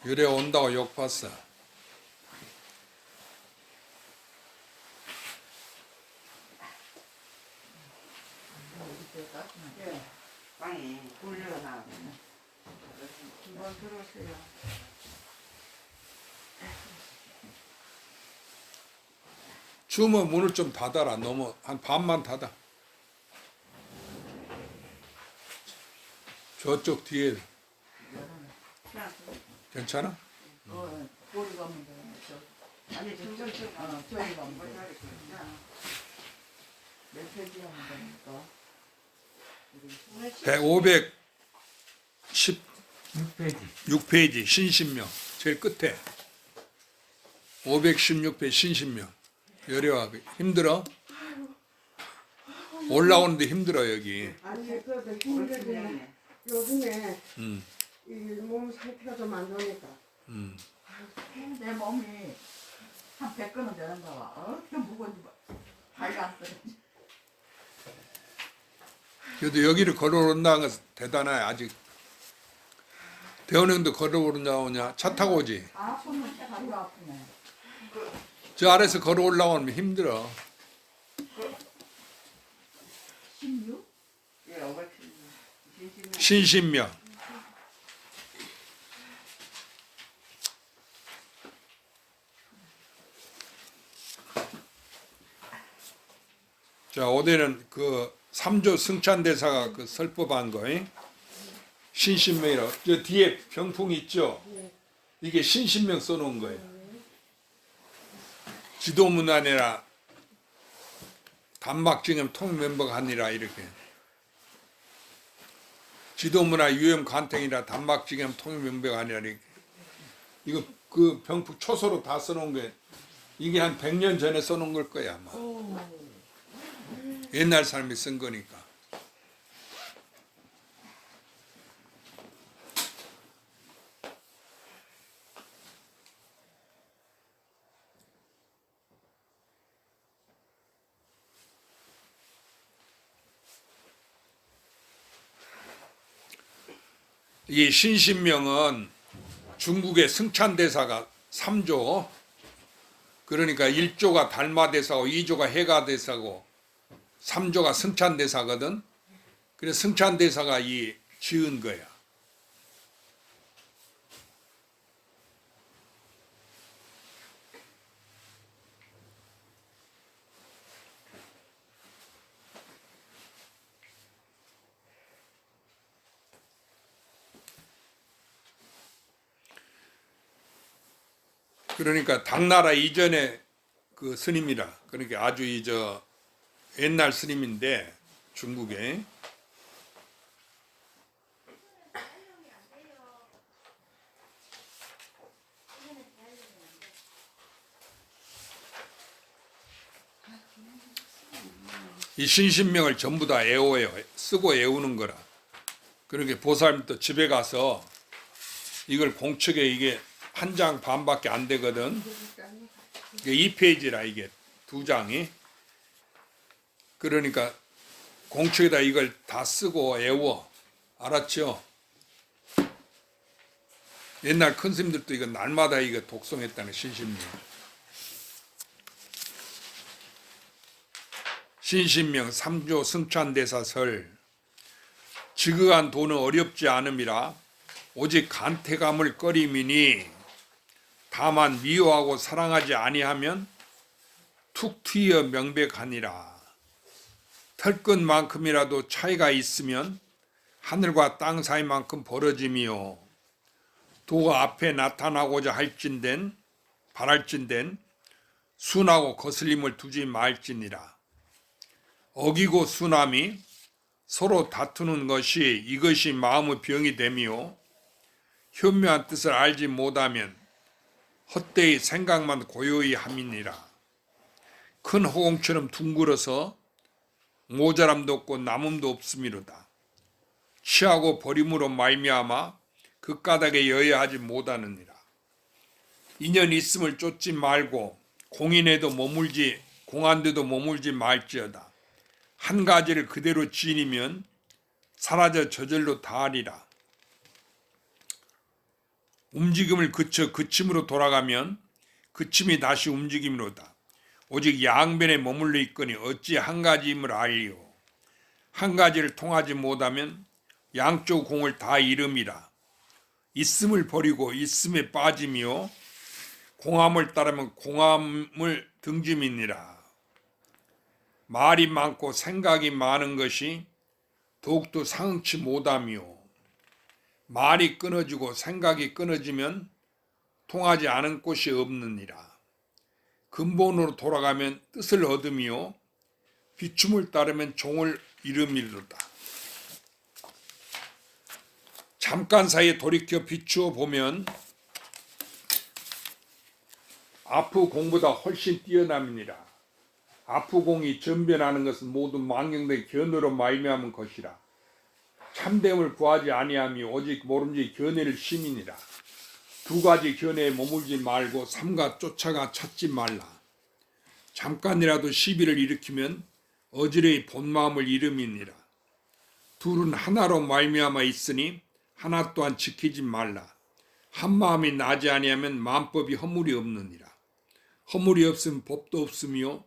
유래 온다고 욕 봤어. 예, 빵이 굴려나. 한번 들어오세요. 추우면 문을 좀 닫아라. 너무 한 반만 닫아. 저쪽 뒤에 괜찮아? 꼬리가 없는데 아니, 저기 저희가 없는데 몇 페이지 하면 됩니까? 516페이지 신신명 제일 끝에 516페이지 신신명. 여려와. 힘들어? 올라오는데 힘들어 여기. 아니 그래도 힘들지. 요즘에 이 몸 상태가 좀 안 좋으니까. 내 몸이 한 100건은 되는가 봐. 어떻게 무거운지 발가 안 쓰는지. 그래도 여기를 걸어온다는 건 대단해. 아직 대원형도 걸어오냐? 차 타고 오지. 손은 다리가 아프네. 저 아래서 걸어 올라오면 힘들어. 16? 예, 500. 신신명. 자, 어디는 그 3조 승찬대사가 그 설법한 거, 신신명이라고. 저 뒤에 병풍 있죠? 이게 신신명 써놓은 거예요. 지도문안이라 단막징임 통멤버가 아니라 이렇게. 지도문화 유형 관탱이라 단막징임 통멤버가 아니라 이렇게. 이거 그 병풍 초소로 다 써놓은 게 이게 한 100년 전에 써놓은 걸 거야 아마. 옛날 사람이 쓴 거니까. 이 신신명은 중국의 승찬대사가 3조, 그러니까 1조가 달마대사고 2조가 해가대사고 3조가 승찬대사거든. 그래서 승찬대사가 이 지은 거야. 그러니까 당나라 이전에 그 스님이라, 그러니까 아주 옛날 스님인데 중국에. 이 신신명을 전부 다 애워요. 쓰고 애우는 거라. 그러니까 보살님도 집에 가서 이걸 공책에 이게 한 장 반밖에 안 되거든. 이게 2페이지라 이게 2장이. 그러니까 공책에다 이걸 다 쓰고 애워. 알았죠? 옛날 큰 스님들도 이거 날마다 이거 독송했다는 신신명. 신신명 3조 승찬대사설. 지극한 도는 어렵지 않음이라 오직 간태감을 꺼림이니 다만 미워하고 사랑하지 아니하면 툭 트여 명백하니라. 털끝만큼이라도 차이가 있으면 하늘과 땅 사이만큼 벌어짐이요. 도가 앞에 나타나고자 할진된 바랄진된 순하고 거슬림을 두지 말지니라. 어기고 순함이 서로 다투는 것이 이것이 마음의 병이 됨이요. 현묘한 뜻을 알지 못하면 헛되이 생각만 고요히 함이니라. 큰 허공처럼 둥글어서 모자람도 없고 남음도 없음이로다. 취하고 버림으로 말미암아 그 까닭에 여야하지 못하느니라. 인연 있음을 쫓지 말고 공안에도 머물지 말지어다. 한 가지를 그대로 지니면 사라져 저절로 다하리라. 움직임을 그쳐 그침으로 돌아가면 그침이 다시 움직임으로다. 오직 양변에 머물러 있거니 어찌 한 가지임을 알리오. 한 가지를 통하지 못하면 양쪽 공을 다 잃음이라. 있음을 버리고 있음에 빠짐이요 공함을 따르면 공함을 등짐이니라. 말이 많고 생각이 많은 것이 더욱더 상치 못하며 말이 끊어지고 생각이 끊어지면 통하지 않은 곳이 없느니라. 근본으로 돌아가면 뜻을 얻으며 비춤을 따르면 종을 잃음이로다. 잠깐 사이에 돌이켜 비추어 보면 아프공보다 훨씬 뛰어남이니라. 아프공이 전변하는 것은 모두 망령된 견으로 말미암은 것이라. 참됨을 구하지 아니하며 오직 모름지 견해를 심이니라. 두 가지 견해에 머물지 말고 삼가 쫓아가 찾지 말라. 잠깐이라도 시비를 일으키면 어지러이 본마음을 잃음이니라. 둘은 하나로 말미암아 있으니 하나 또한 지키지 말라. 한 마음이 나지 아니하면 마음법이 허물이 없느니라. 허물이 없으면 법도 없으며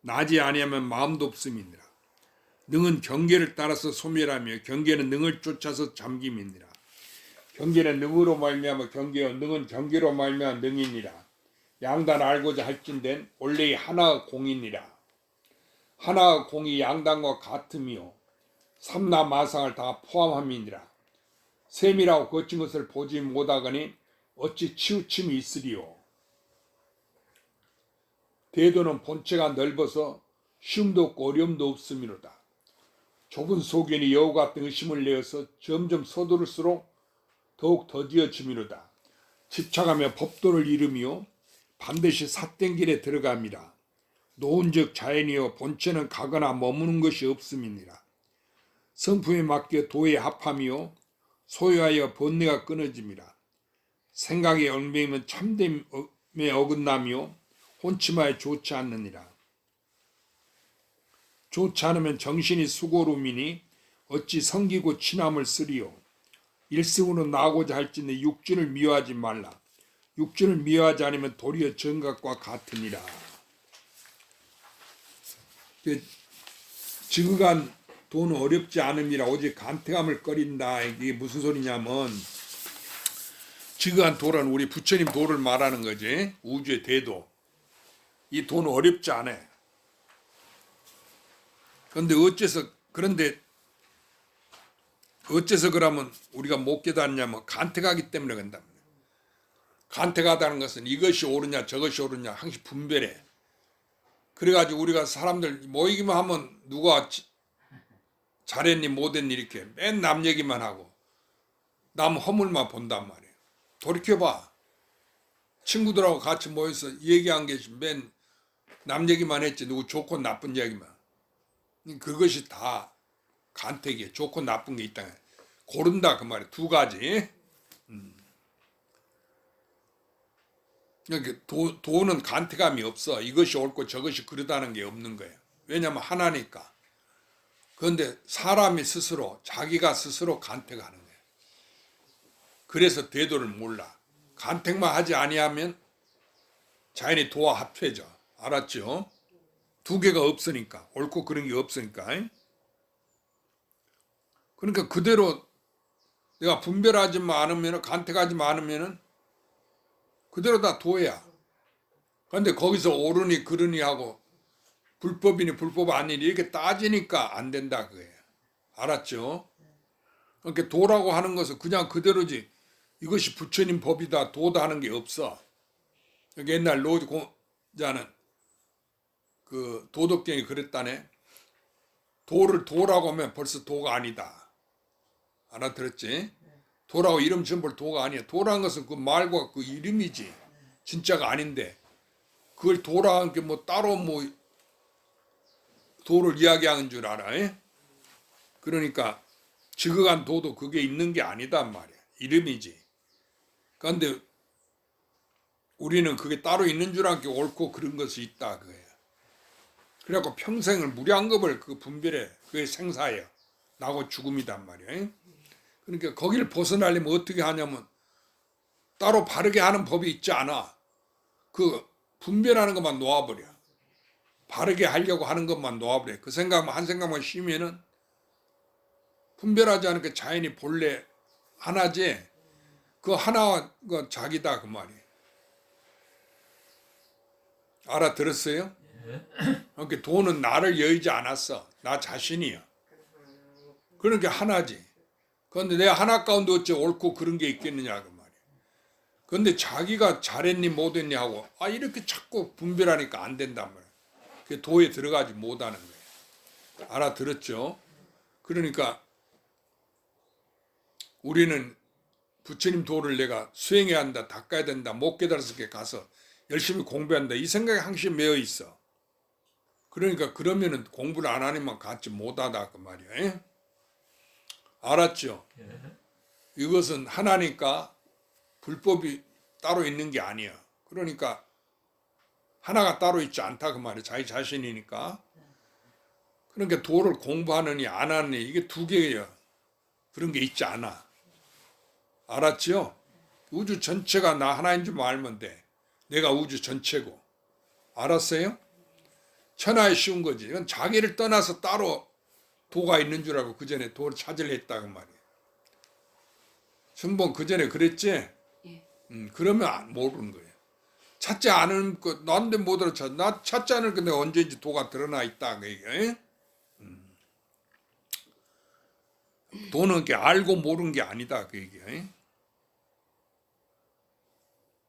나지 아니하면 마음도 없음이니라. 능은 경계를 따라서 소멸하며 경계는 능을 쫓아서 잠김이니라. 경계는 능으로 말미암아 경계요 능은 경계로 말미암아 능이니라. 양단 알고자 할진된 원래 하나의 공이니라. 하나의 공이 양단과 같으며 삼나 마상을 다 포함함이니라. 셈이라고 거친 것을 보지 못하거니 어찌 치우침이 있으리요. 대도는 본체가 넓어서 쉼도 없고 어려움도 없음이로다. 좁은 소견이 여우 같은 의심을 내어서 점점 서두를수록 더욱 더디어짐이로다. 집착하며 법도를 잃으며 반드시 삿된 길에 들어갑니다. 노은즉 자연이요 본체는 가거나 머무는 것이 없음이니라. 성품에 맡겨 도에 합함이요 소유하여 번뇌가 끊어짐이라. 생각에 얽매이면 참됨에 어긋나며 혼침하여 좋지 않느니라. 좋지 않으면 정신이 수고로움이니 어찌 성기고 친함을 쓰리요. 일승으로 나고자 할진대 육준을 미워하지 말라. 육준을 미워하지 않으면 도리어 정각과 같으니라. 지극한 돈 어렵지 않음이라 오직 간택함을 꺼린다. 이게 무슨 소리냐면 지극한 도는 우리 부처님 도를 말하는 거지. 우주의 대도. 이 돈 어렵지 않아. 그런데 어째서 그러면 우리가 못 깨닫냐면 간택하기 때문에 그런다. 간택하다는 것은 이것이 옳으냐 저것이 옳으냐 항상 분별해. 그래가지고 우리가 사람들 모이기만 하면 누가 잘했니 못했니 이렇게 맨 남 얘기만 하고 남 허물만 본단 말이에요. 돌이켜봐. 친구들하고 같이 모여서 얘기한 게 맨 남 얘기만 했지 누구 좋고 나쁜 얘기만. 그것이 다 간택이에요. 좋고 나쁜 게 있다. 고른다 그 말이에요. 두 가지. 그러니까 도는 간택감이 없어. 이것이 옳고 저것이 그러다는 게 없는 거예요. 왜냐하면 하나니까. 그런데 사람이 스스로 자기가 스스로 간택하는 거예요. 그래서 대도를 몰라. 간택만 하지 아니하면 자연이 도와 합해져. 알았죠? 두 개가 없으니까. 옳고 그런 게 없으니까. 그러니까 그대로 내가 분별하지 않으면 간택하지 않으면 그대로 다 도야. 그런데 거기서 옳으니 그르니 하고 불법이니 불법 아니니 이렇게 따지니까 안 된다 그거예요. 알았죠? 그러니까 도라고 하는 것은 그냥 그대로지 이것이 부처님 법이다 도다 하는 게 없어. 옛날 노자는 그 도덕경이 그랬다네. 도를 도라고 하면 벌써 도가 아니다. 알아들었지? 도라고 이름 지은 볼 도가 아니야. 도라는 것은 그 말과 그 이름이지. 진짜가 아닌데 그걸 도라는 게 뭐 따로 뭐 도를 이야기하는 줄 알아. 에? 그러니까 지극한 도도 그게 있는 게 아니단 말이야. 이름이지. 그런데 우리는 그게 따로 있는 줄 알고 옳고 그런 것이 있다 그거야. 그래갖고 평생을 무량겁을 그 분별해. 그게 생사예요. 나고 죽음이단 말이야. 그러니까 거기를 벗어나려면 어떻게 하냐면 따로 바르게 하는 법이 있지 않아. 그 분별하는 것만 놓아버려. 바르게 하려고 하는 것만 놓아버려. 그 생각만 한 생각만 쉬면은 분별하지 않게 자연이 본래 하나지. 그 하나가 자기다 그 말이에요. 알아들었어요? 그러니까 돈은 나를 여의지 않았어. 나 자신이야. 그러니까 하나지. 그런데 내가 하나 가운데 어째 옳고 그런 게 있겠느냐 그 말이야. 그런데 자기가 잘했니 못했니 하고 이렇게 자꾸 분별하니까 안 된단 말이야. 그 도에 들어가지 못하는 거예요. 알아들었죠? 그러니까 우리는 부처님 도를 내가 수행해야 한다, 닦아야 된다, 못 깨달아서 가서 열심히 공부한다 이 생각에 항상 매여 있어. 그러니까 그러면은 공부를 안 하니만 갖지 못하다 그 말이야. 에? 알았죠? 이것은 하나니까 불법이 따로 있는 게 아니야. 그러니까 하나가 따로 있지 않다 그 말이야. 자기 자신이니까. 그러니까 도를 공부하느니 안 하느니 이게 두 개예요. 그런 게 있지 않아. 알았죠? 우주 전체가 나 하나인 줄 알면 돼. 내가 우주 전체고. 알았어요? 천하에 쉬운 거지. 이건 자기를 떠나서 따로 도가 있는 줄 알고 그 전에 도를 찾으려 했다 그 말이에요. 순봉 그 전에 그랬지? 예. 그러면 모르는 거예요. 찾지 않은 거 난데 못 알아차. 나 찾지 않을 건데 언제인지 도가 드러나 있다 그 얘기야. 도는 게 알고 모르는 게 아니다 그 얘기야.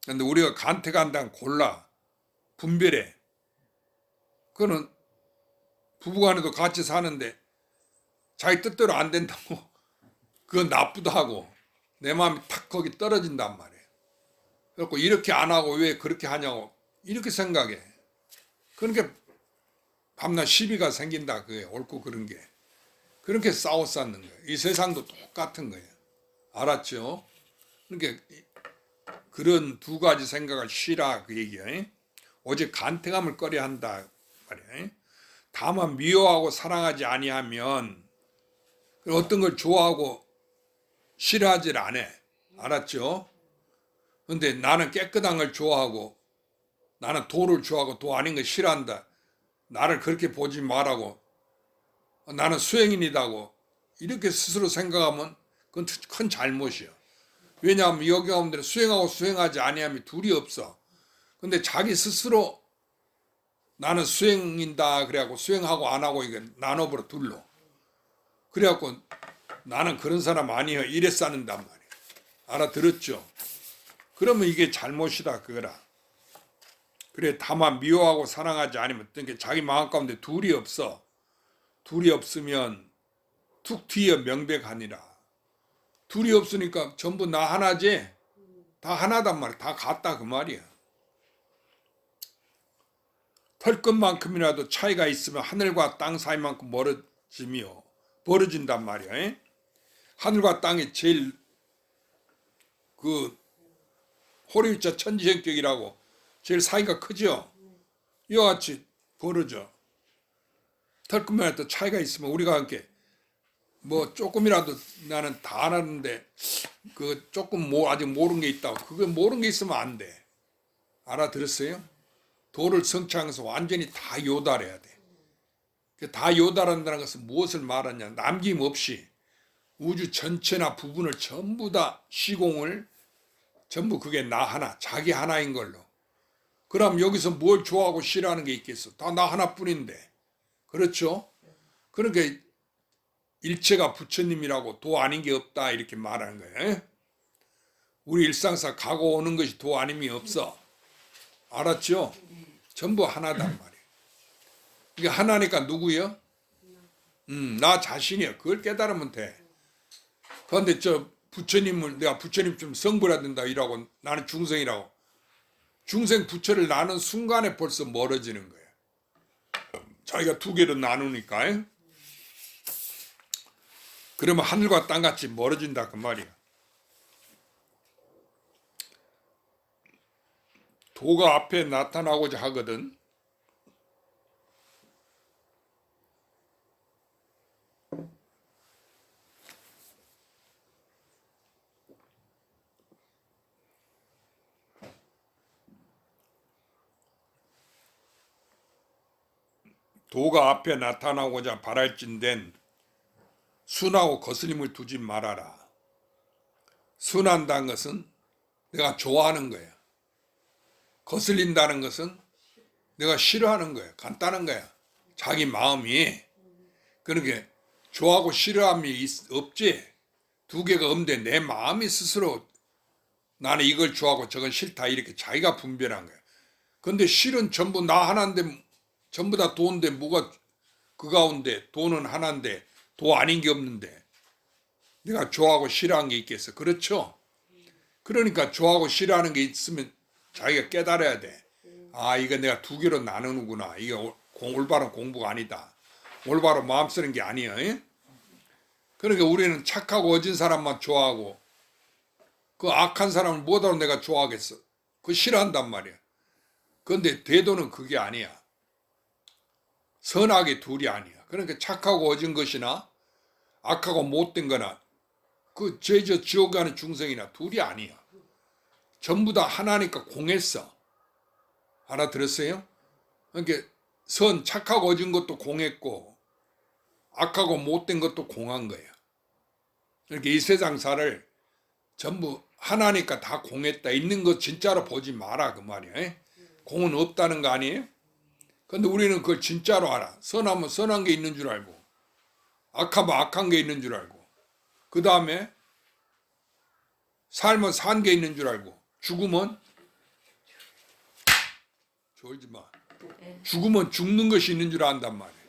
근데 우리가 간택한다면 골라 분별해. 그거는 부부간에도 같이 사는데 자기 뜻대로 안 된다고 그건 나쁘다 하고 내 마음이 탁 거기 떨어진단 말이에요. 그래서 이렇게 안 하고 왜 그렇게 하냐고 이렇게 생각해. 그러니까 밤낮 시비가 생긴다 그게 옳고 그런 게. 그렇게 싸워 쌓는 거예요. 이 세상도 똑같은 거예요. 알았죠? 그러니까 그런 두 가지 생각을 쉬라 그 얘기예요. 오직 간택함을 꺼려 한다 말이에요. 다만 미워하고 사랑하지 아니하면 어떤 걸 좋아하고 싫어하질 않아. 알았죠? 근데 나는 깨끗한 걸 좋아하고 나는 도를 좋아하고 도 아닌 걸 싫어한다. 나를 그렇게 보지 말라고 나는 수행인이다고 이렇게 스스로 생각하면 그건 큰 잘못이야. 왜냐하면 여기 가운데 수행하고 수행하지 아니하면 둘이 없어. 근데 자기 스스로 나는 수행인다 그래갖고 수행하고 안 하고 이게 나눠버려 둘로. 그래갖고 나는 그런 사람 아니야 이래 싸는단 말이야. 알아들었죠? 그러면 이게 잘못이다 그거라. 그래 다만 미워하고 사랑하지 않으면 어떤 게 자기 마음 가운데 둘이 없어. 둘이 없으면 툭 튀어 명백하니라. 둘이 없으니까 전부 나 하나지. 다 하나단 말이야. 다 같다 그 말이야. 털끝만큼이라도 차이가 있으면 하늘과 땅 사이만큼 멀어지며 벌어진단 말이야. 에? 하늘과 땅이 제일 그 호리우자 천지성격이라고 제일 사이가 크죠. 이와 같이 벌어져. 털끝만이라도 차이가 있으면 우리가 함께 뭐 조금이라도 나는 다 알았는데 그 조금 아직 모르는 게 있다고 그거 모르는 게 있으면 안 돼. 알아들었어요? 도를 성취하면서 완전히 다 요달해야 돼. 다 요달한다는 것은 무엇을 말하냐 남김없이 우주 전체나 부분을 전부 다 시공을 전부 그게 나 하나 자기 하나인 걸로. 그럼 여기서 뭘 좋아하고 싫어하는 게 있겠어? 다 나 하나뿐인데. 그렇죠? 그러니까 일체가 부처님이라고 도 아닌 게 없다 이렇게 말하는 거예요. 우리 일상사 가고 오는 것이 도 아님이 없어. 알았죠? 전부 하나단 말이에요. 이게 하나니까 누구요? 나 자신이야. 그걸 깨달으면 돼. 그런데 저 부처님을 내가 부처님 좀 성불해야 된다 이라고 나는 중생이라고. 중생 부처를 나눈 순간에 벌써 멀어지는 거예요. 자기가 두 개로 나누니까. 그러면 하늘과 땅같이 멀어진다 그 말이야. 도가 앞에 나타나고자 하거든. 도가 앞에 나타나고자 발할진된 순하고 거스림을 두지 말아라. 순한다는 것은 내가 좋아하는 거예요. 거슬린다는 것은 내가 싫어하는 거예요. 간단한 거야. 자기 마음이. 그러니까 좋아하고 싫어함이 없지. 두 개가 없는데 내 마음이 스스로 나는 이걸 좋아하고 저건 싫다 이렇게 자기가 분별한 거야. 근데 실은 전부 나 하나인데 전부 다 도인데 뭐가 그 가운데 도는 하나인데 도 아닌 게 없는데 내가 좋아하고 싫어하는 게 있겠어. 그렇죠? 그러니까 좋아하고 싫어하는 게 있으면 자기가 깨달아야 돼. 아, 이거 내가 두 개로 나누는구나. 이게 올바른 공부가 아니다. 올바로 마음 쓰는 게 아니야. 그러니까 우리는 착하고 어진 사람만 좋아하고 그 악한 사람을 뭐하러 내가 좋아하겠어. 그거 싫어한단 말이야. 그런데 대도는 그게 아니야. 선악의 둘이 아니야. 그러니까 착하고 어진 것이나 악하고 못된 거나 그 죄저 지옥 가는 중생이나 둘이 아니야. 전부 다 하나니까 공했어. 알아들었어요? 그러니까 착하고 어진 것도 공했고 악하고 못된 것도 공한 거예요. 그러니까 이 세상사를 전부 하나니까 다 공했다. 있는 거 진짜로 보지 마라 그 말이에요. 공은 없다는 거 아니에요? 근데 우리는 그걸 진짜로 알아. 선하면 선한 게 있는 줄 알고 악하면 악한 게 있는 줄 알고 그 다음에 살면 산 게 있는 줄 알고 죽으면 졸지 마. 죽으면 죽는 것이 있는 줄 안단 말이에요.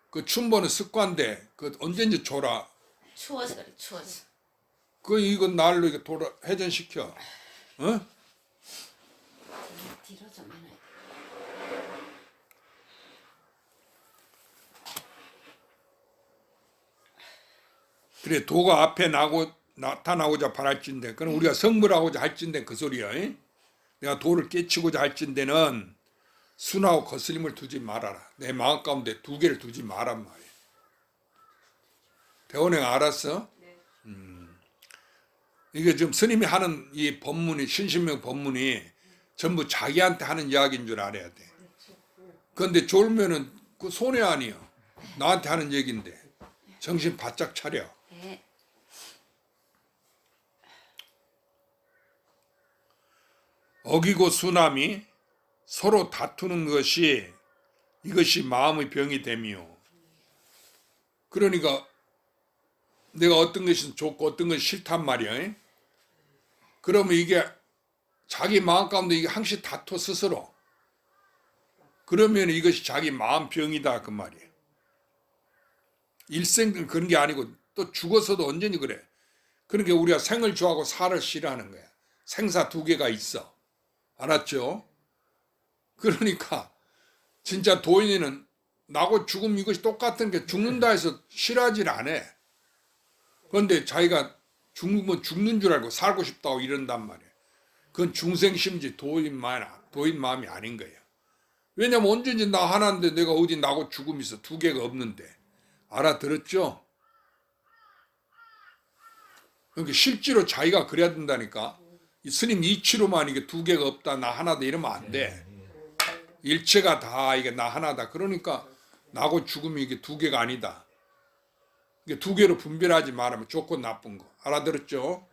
그 춘보는 습관돼. 그 언제든지 졸아. 추워서 그래, 추워서. 그 이건 날로 이거 회전시켜. 어? 뒤로 좀 해놔야 돼. 그래 도가 앞에 나타나고자 바랄진대. 그럼 우리가 성불하고자 할진대 그 소리야. 내가 도를 깨치고자 할진대는 순하고 거스림을 두지 말아라. 내 마음 가운데 두 개를 두지 말란 말이야. 대원행 알았어? 이게 지금 스님이 하는 이 법문이 신신명 법문이 전부 자기한테 하는 이야기인 줄 알아야 돼. 그런데 졸면은 그 손해 아니야. 나한테 하는 얘기인데 정신 바짝 차려. 네. 어기고 순함이 서로 다투는 것이 이것이 마음의 병이 됨이요. 그러니까 내가 어떤 것이 좋고 어떤 것이 싫단 말이야. 그러면 이게 자기 마음 가운데 이게 항시 다투 스스로. 그러면 이것이 자기 마음 병이다 그 말이에요. 일생 그런 게 아니고 또 죽어서도 언제니 그래. 그러니까 우리가 생을 좋아하고 사를 싫어하는 거야. 생사 두 개가 있어. 알았죠? 그러니까 진짜 도인이는 나고 죽음 이것이 똑같은 게 죽는다 해서 싫어하질 않아. 그런데 자기가 죽으면 죽는 줄 알고 살고 싶다고 이런단 말이야. 그건 중생심지 도인 마음이 아닌 거예요. 왜냐면 언제든지 나 하나인데 내가 어디 나고 죽음이 있어. 두 개가 없는데. 알아들었죠? 그러니까 실제로 자기가 그래야 된다니까. 이 스님 이치로만 이게 두 개가 없다 나 하나다 이러면 안 돼. 일체가 다 이게 나 하나다. 그러니까 나고 죽음이 이게 두 개가 아니다. 이게 두 개로 분별하지 말하면 좋고 나쁜 거. 알아들었죠?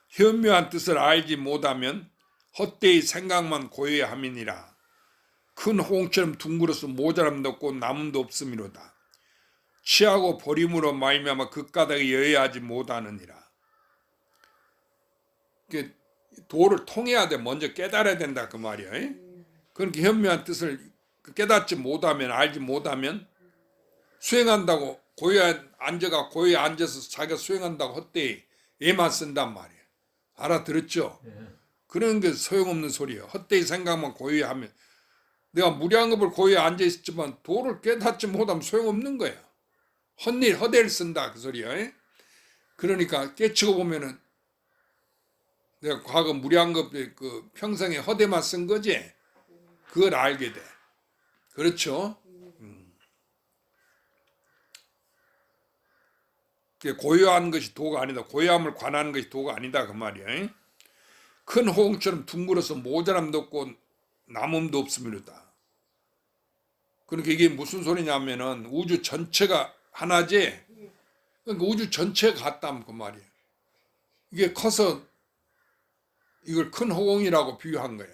현묘한 뜻을 알지 못하면 헛되이 생각만 고요해 함이니라. 큰 홍처럼 둥그러서 모자람도 없고 남음도 없음이로다. 취하고 버림으로 말미암아 그 까닭에 여해하지 못하느니라. 도를 통해야 돼. 먼저 깨달아야 된다 그 말이야. 그렇게 현묘한 뜻을 깨닫지 못하면 알지 못하면 수행한다고 고요에 앉아서 자기가 수행한다고 헛되이 애만 쓴단 말이야. 알아들었죠? 그런 게 소용없는 소리예요. 헛되이 생각만 고요히 하면 내가 무량겁을 고요히 앉아있지만 도를 깨닫지 못하면 소용없는 거야. 헛되이를 쓴다 그 소리야. 그러니까 깨치고 보면은 내가 과거 무량겁에 그 평생에 허대만 쓴 거지. 그걸 알게 돼. 그렇죠? 고요한 것이 도가 아니다. 고요함을 관하는 것이 도가 아니다 그 말이야. 큰 호응처럼 둥글어서 모자람도 없고 남음도 없습니다. 그러니까 이게 무슨 소리냐면은 우주 전체가 하나지. 그러니까 우주 전체가 같다면 그 말이에요. 이게 커서 이걸 큰 호응이라고 비유한 거야.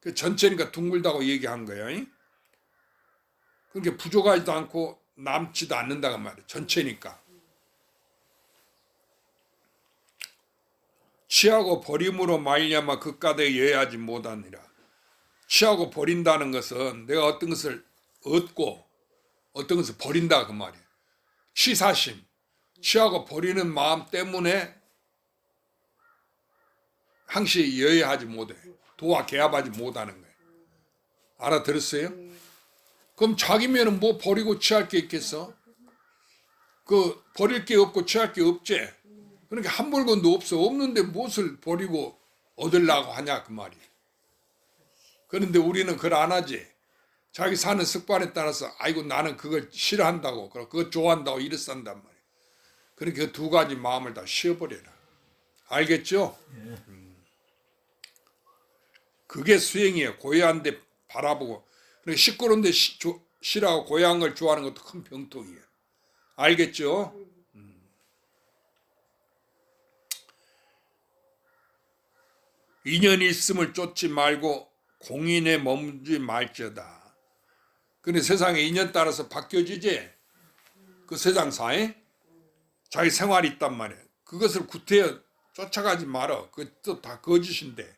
그 전체니까 둥글다고 얘기한 거예요. 그러니까 부족하지도 않고 남지도 않는다고 말이에요. 전체니까. 취하고 버림으로 말미암아 그까대에 여해하지 못하니라. 취하고 버린다는 것은 내가 어떤 것을 얻고 어떤 것을 버린다 그 말이에요. 취사심, 취하고 버리는 마음 때문에 항시 여해하지 못해. 도와 개합하지 못하는 거예요. 알아들었어요? 그럼 자기면은 뭐 버리고 취할 게 있겠어? 그 버릴 게 없고 취할 게 없지. 그러니까 한 물건도 없어. 없는데 무엇을 버리고 얻으려고 하냐 그 말이에요. 그런데 우리는 그걸 안 하지. 자기 사는 습관에 따라서 아이고 나는 그걸 싫어한다고 그걸 좋아한다고 이래 산단 말이에요. 그러니까 그 두 가지 마음을 다 쉬어버려라. 알겠죠? 그게 수행이에요. 고요한데 바라보고. 그러니까 시끄러운데 싫어하고 고요한 걸 좋아하는 것도 큰 병통이에요. 알겠죠? 인연이 있음을 쫓지 말고 공인에 머무지 말지어다. 근데 세상에 인연 따라서 바뀌어지지. 그 세상사에 자기 생활이 있단 말이에요. 그것을 구태여 쫓아가지 말어. 그것도 다 거짓인데.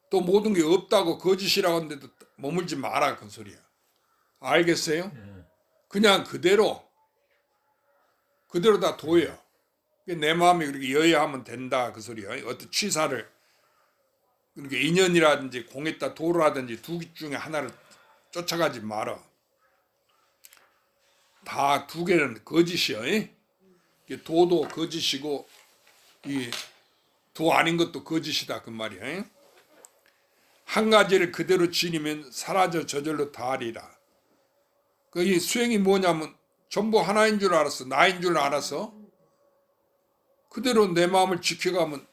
또 모든 게 없다고 거짓이라고 하는데도 머물지 마라 그 소리야. 알겠어요? 그냥 그대로 다 둬요. 내 마음이 그렇게 여해하면 된다 그 소리야. 어떤 취사를 그러니까 인연이라든지 공에다 도라든지 두 개 중에 하나를 쫓아가지 말아. 다 두 개는 거짓이야. 도도 거짓이고 이 도 아닌 것도 거짓이다 그 말이야. 한 가지를 그대로 지니면 사라져 저절로 다하리라. 그 이 수행이 뭐냐면 전부 하나인 줄 알았어. 나인 줄 알아서 그대로 내 마음을 지켜가면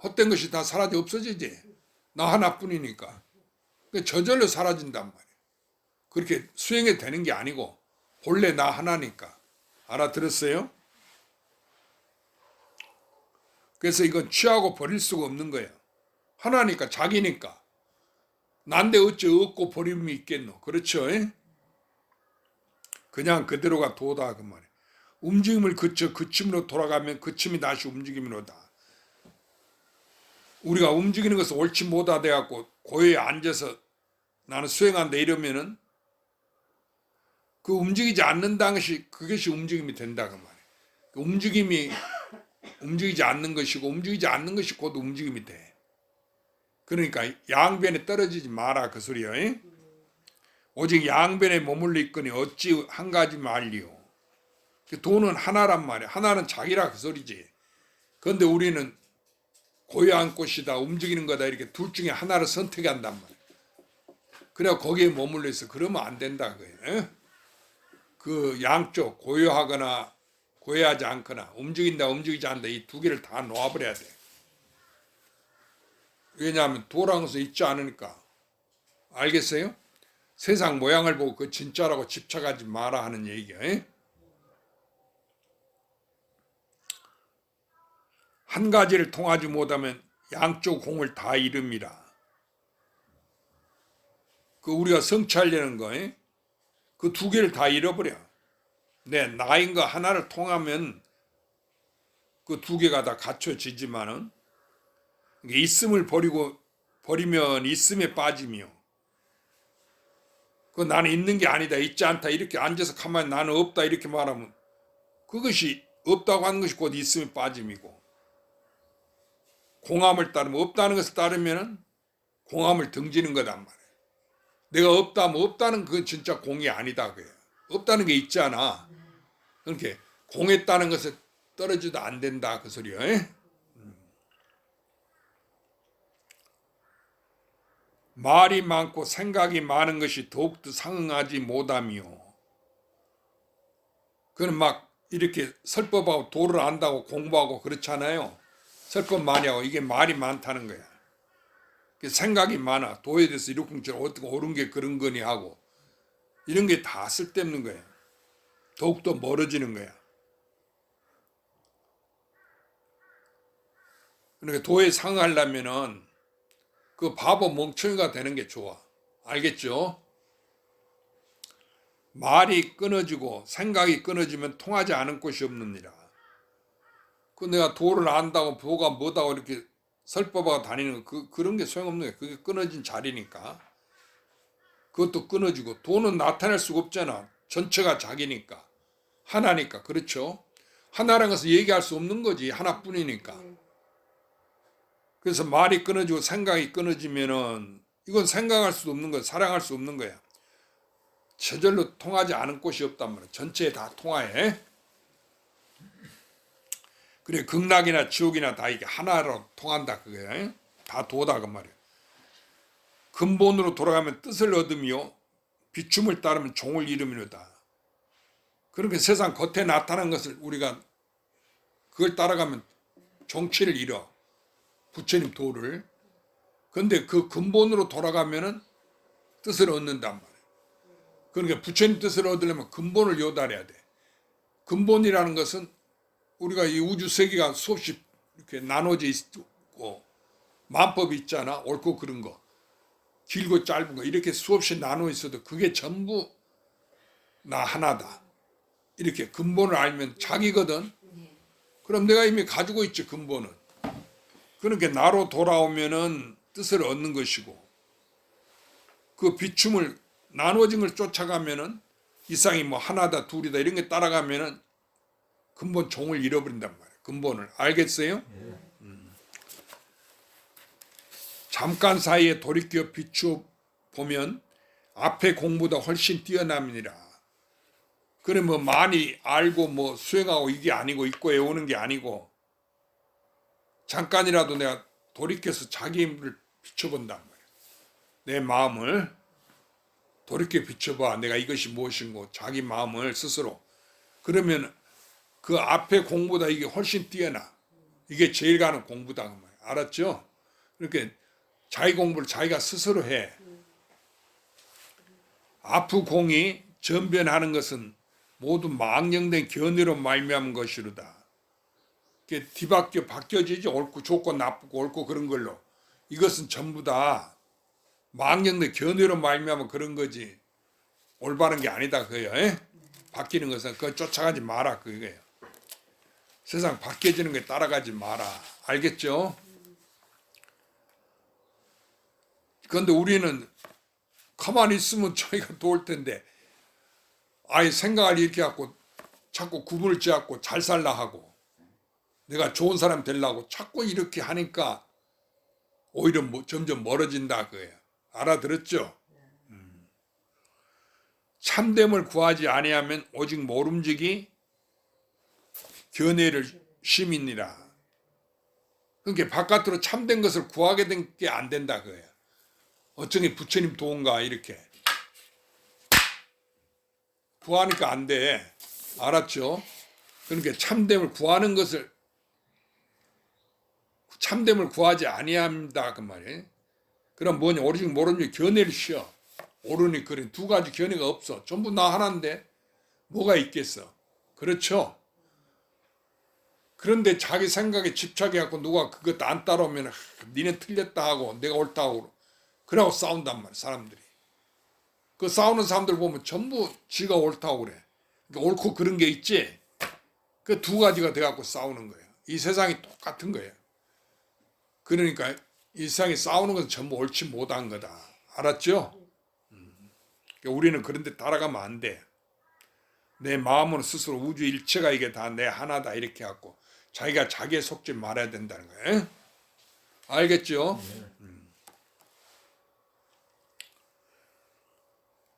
헛된 것이 다 사라져 없어지지. 나 하나뿐이니까. 저절로 사라진단 말이에요. 그렇게 수행이 되는 게 아니고 본래 나 하나니까. 알아들었어요? 그래서 이건 취하고 버릴 수가 없는 거예요. 하나니까 자기니까. 난데 어찌 얻고 버림이 있겠노. 그렇죠? 그냥 그대로가 도다 그 말이에요. 움직임을 그쳐 그침으로 돌아가면 그침이 다시 움직임으로다. 우리가 움직이는 것을 옳지 못하다 돼갖고 고요에 앉아서 나는 수행한다 이러면은 그 움직이지 않는다는 것이 그것이 움직임이 된다 그 말이에요. 그 움직임이 움직이지 않는 것이고 움직이지 않는 것이 곧 움직임이 돼. 그러니까 양변에 떨어지지 마라 그 소리요. 오직 양변에 머물러 있거니 어찌 한 가지 말리요. 도는 하나란 말이야. 하나는 자기라 그 소리지. 그런데 우리는 고요한 곳이다 움직이는 거다 이렇게 둘 중에 하나를 선택한단 말이야. 그래야 거기에 머물러 있어. 그러면 안 된다 그거예요. 그 양쪽 고요하거나 고요하지 않거나 움직인다 움직이지 않는다 이 두 개를 다 놓아버려야 돼. 왜냐하면 도라는 것은 있지 않으니까. 알겠어요? 세상 모양을 보고 그 진짜라고 집착하지 마라 하는 얘기야. 한 가지를 통하지 못하면 양쪽 공을 다 잃음이라. 그 우리가 성취하려는 거, 그 두 개를 다 잃어버려. 내 나인 거 하나를 통하면 그 두 개가 다 갖춰지지만은 있음을 버리면 있음에 빠지며 그 나는 있는 게 아니다 있지 않다 이렇게 앉아서 가만히 나는 없다 이렇게 말하면 그것이 없다고 하는 것이 곧 있음에 빠짐이고 공함을 따르면 없다는 것을 따르면 공함을 등지는 거단 말이에요. 내가 없다면 없다는 그건 진짜 공이 아니다 그래요. 없다는 게 있잖아. 그렇게 공했다는 것을 떨어져도 안 된다 그 소리예요. 말이 많고 생각이 많은 것이 더욱더 상응하지 못하며 그는 막 이렇게 설법하고 도를 안다고 공부하고 그렇잖아요. 설법 많이 하고 이게 말이 많다는 거야. 생각이 많아. 도에 대해서 이러쿵저러쿵 어떻게 옳은 게 그런 거니 하고 이런 게 다 쓸데없는 거야. 더욱더 멀어지는 거야. 그러니까 도에 상하려면은 그 바보 멍청이가 되는 게 좋아. 알겠죠? 말이 끊어지고 생각이 끊어지면 통하지 않은 곳이 없느니라. 그 내가 도를 안다고 도가 뭐다고 이렇게 설법하고 다니는 그런 게 소용없는 거야. 그게 끊어진 자리니까. 그것도 끊어지고 도는 나타낼 수가 없잖아. 전체가 자기니까. 하나니까. 그렇죠? 하나라는 것은 얘기할 수 없는 거지. 하나뿐이니까. 그래서 말이 끊어지고 생각이 끊어지면은 이건 생각할 수 없는 거야. 사랑할 수 없는 거야. 저절로 통하지 않은 곳이 없단 말이야. 전체에 다 통하해. 그래 극락이나 지옥이나 다 이게 하나로 통한다 그거야. 다 도다 그 말이야. 근본으로 돌아가면 뜻을 얻으며 비춤을 따르면 종을 이루미로다. 그렇게 세상 겉에 나타난 것을 우리가 그걸 따라가면 정치를 잃어. 부처님 도를. 그런데 그 근본으로 돌아가면은 뜻을 얻는단 말이야. 그러니까 부처님 뜻을 얻으려면 근본을 요달해야 돼. 근본이라는 것은 우리가 이 우주 세계가 수없이 이렇게 나눠져 있고 만법이 있잖아. 옳고 그른 거. 길고 짧은 거 이렇게 수없이 나눠 있어도 그게 전부 나 하나다. 이렇게 근본을 알면 자기거든. 그럼 내가 이미 가지고 있지 근본은. 그러니까 나로 돌아오면은 뜻을 얻는 것이고 그 비춤을 나눠진 걸 쫓아가면은 이상이 뭐 하나다 둘이다 이런 게 따라가면은 근본 종을 잃어버린단 말이에요. 근본을 알겠어요? 잠깐 사이에 돌이켜 비추어 보면 앞에 공부보다 훨씬 뛰어남이니라. 그래 뭐 많이 알고 뭐 수행하고 이게 아니고 있고 외우는 게 아니고 잠깐이라도 내가 돌이켜서 자기 힘을 비춰본단 말이야. 내 마음을 돌이켜 비춰봐. 내가 이것이 무엇인고 자기 마음을 스스로. 그러면 그 앞에 공부보다 이게 훨씬 뛰어나. 이게 제일 가는 공부다 그 말이야. 알았죠? 그러니까 자기 공부를 자기가 스스로 해. 아프공이 전변하는 것은 모두 망령된 견해로 말미암은 것이로다. 뒤바뀌어 바뀌어지지 옳고 좋고 나쁘고 옳고 그런 걸로. 이것은 전부 다 망령된 견해로 말미암은 그런 거지. 올바른 게 아니다 그거예요. 에? 바뀌는 것은 그거 쫓아가지 마라 그거예요. 세상 바뀌어지는 게 따라가지 마라. 알겠죠? 그런데 우리는 가만히 있으면 저희가 도울 텐데 아예 생각을 이렇게 갖고 자꾸 구분을 지어갖고 잘 살라 하고 내가 좋은 사람 되려고 자꾸 이렇게 하니까 오히려 점점 멀어진다 그거예요. 알아들었죠? 참됨을 구하지 아니하면 오직 모름지기 견해를 심이니라. 그러니까 바깥으로 참된 것을 구하게 된 게 안 된다 그거예요. 어쩌니 부처님 도인가 이렇게 구하니까 안 돼. 알았죠? 그러니까 참됨을 구하는 것을 참됨을 구하지 아니합니다 그 말이에요. 그럼 뭐냐 오직 모르니 견해를 쉬어. 오르니 그런 두 가지 견해가 없어. 전부 나 하나인데 뭐가 있겠어. 그렇죠? 그런데 자기 생각에 집착해갖고 누가 그것 안 따라오면 니네 틀렸다 하고 내가 옳다 하고 그러고 싸운단 말이야 사람들이. 그 싸우는 사람들 보면 전부 지가 옳다고 그래. 그러니까 옳고 그런 게 있지. 그 두 가지가 돼갖고 싸우는 거예요. 이 세상이 똑같은 거예요. 그러니까 이 세상에 싸우는 것은 전부 옳지 못한 거다. 알았죠? 그러니까 우리는 그런 데 따라가면 안 돼. 내 마음으로 스스로 우주 일체가 이게 다 내 하나다 이렇게 해갖고 자기가 자기에 속지 말아야 된다는 거예요. 알겠죠?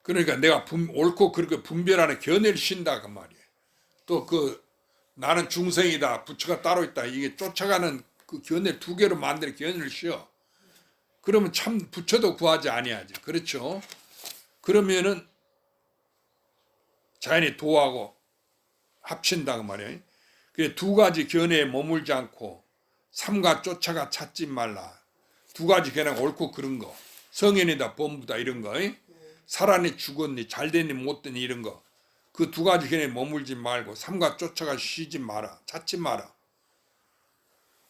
그러니까 내가 옳고 그렇게 분별하는 견해를 쉰다 그 말이에요. 또 나는 중생이다 부처가 따로 있다 이게 쫓아가는 그 견해 두 개로 만드는 견해를 쉬어. 그러면 참 부처도 구하지 아니하지. 그렇죠? 그러면은 자연히 도하고 합친다고 말이에요. 그 두 가지 견해에 머물지 않고 삼가 쫓아가 찾지 말라. 두 가지 견해가 옳고 그른 거. 성현이다 범부다 이런 거. 살았니 죽었니 잘됐니 못됐니 이런 거. 그 두 가지 견해에 머물지 말고 삼가 쫓아가 쉬지 마라. 찾지 마라.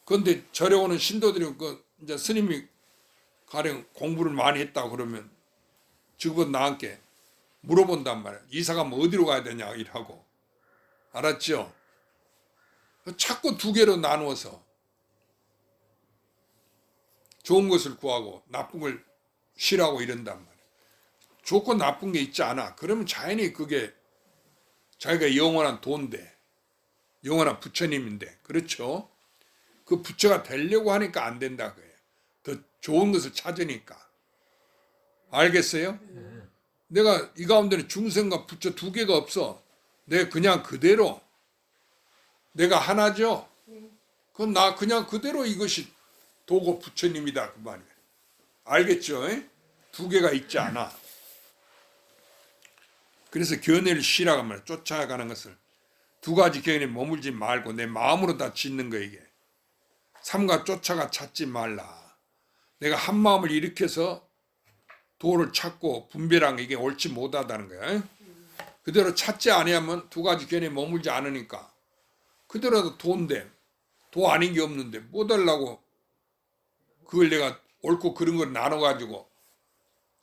그런데 절에 오는 신도들이 이제 스님이 가령 공부를 많이 했다고 그러면 지금은 나한테 물어본단 말이야. 이사 가면 어디로 가야 되냐 이라고. 알았죠? 자꾸 두 개로 나누어서 좋은 것을 구하고 나쁜 걸 싫어하고 이런단 말이야. 좋고 나쁜 게 있지 않아. 그러면 자연히 그게 자기가 영원한 도인데 영원한 부처님인데 그렇죠? 그 부처가 되려고 하니까 안 된다 그예요. 더 좋은 것을 찾으니까. 알겠어요? 내가 이 가운데는 중생과 부처 두 개가 없어. 내가 그냥 그대로 내가 하나죠. 그건 나 그냥 그대로 이것이 도고 부처님이다 그 말이에요. 알겠죠? 두 개가 있지 않아. 그래서 견해를 쉬라고 말이야. 쫓아가는 것을 두 가지 견해에 머물지 말고 내 마음으로 다 짓는 거 이게. 삼가 쫓아가 찾지 말라. 내가 한 마음을 일으켜서 도를 찾고 분별한 게 이게 옳지 못하다는 거야. 그대로 찾지 아니하면 두 가지 견해에 머물지 않으니까 그대로도 도인데 도 아닌 게 없는데 뭐 달라고 그걸 내가 옳고 그런 걸 나눠가지고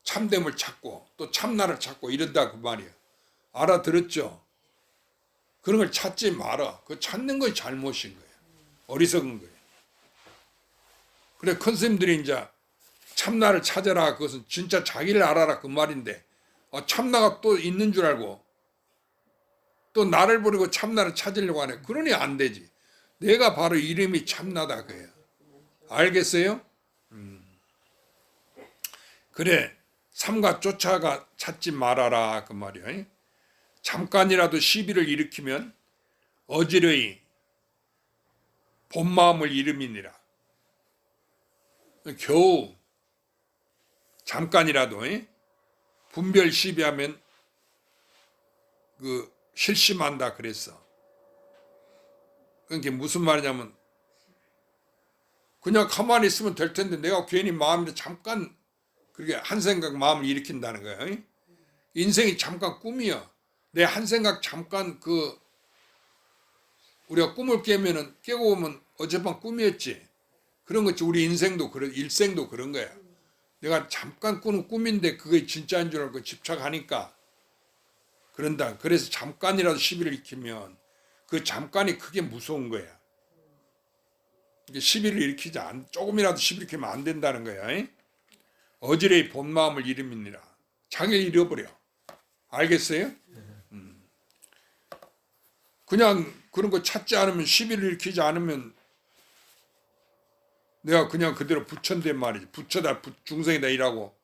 참됨을 찾고 또 참나를 찾고 이런다 그 말이야. 알아들었죠? 그런 걸 찾지 마라. 그 찾는 건 잘못인 거야. 어리석은 거야. 그래 큰 스님들이 이제 참나를 찾아라 그것은 진짜 자기를 알아라 그 말인데 참나가 또 있는 줄 알고 또 나를 버리고 참나를 찾으려고 하네. 그러니 안 되지. 내가 바로 이름이 참나다 그예요. 알겠어요? 그래 삼가 쫓아가 찾지 말아라 그 말이야. 잠깐이라도 시비를 일으키면 어지러이 본마음을 잃음이니라. 겨우 잠깐이라도 분별 시비하면 그 실심한다 그랬어. 그게 무슨 말이냐면 그냥 가만히 있으면 될 텐데 내가 괜히 마음에 잠깐 그렇게 한 생각 마음을 일으킨다는 거야. 인생이 잠깐 꿈이야. 내 한 생각 잠깐 그 우리가 꿈을 깨면은 깨고 오면 어젯밤 꿈이었지. 그런 거지. 우리 인생도 그런 일생도 그런 거야. 내가 잠깐 꾸는 꿈인데 그게 진짜인 줄 알고 집착하니까 그런다. 그래서 잠깐이라도 시비를 일으키면 그 잠깐이 크게 무서운 거야. 이게 시비를 일으키지 조금이라도 시비를 일으키면 안 된다는 거야. 어지러이 본 마음을 잃음이니라. 자기를 잃어버려. 알겠어요? 그냥 그런 거 찾지 않으면 시비를 일으키지 않으면 내가 그냥 그대로 부처인데 말이지. 부처다 중생이다 이라고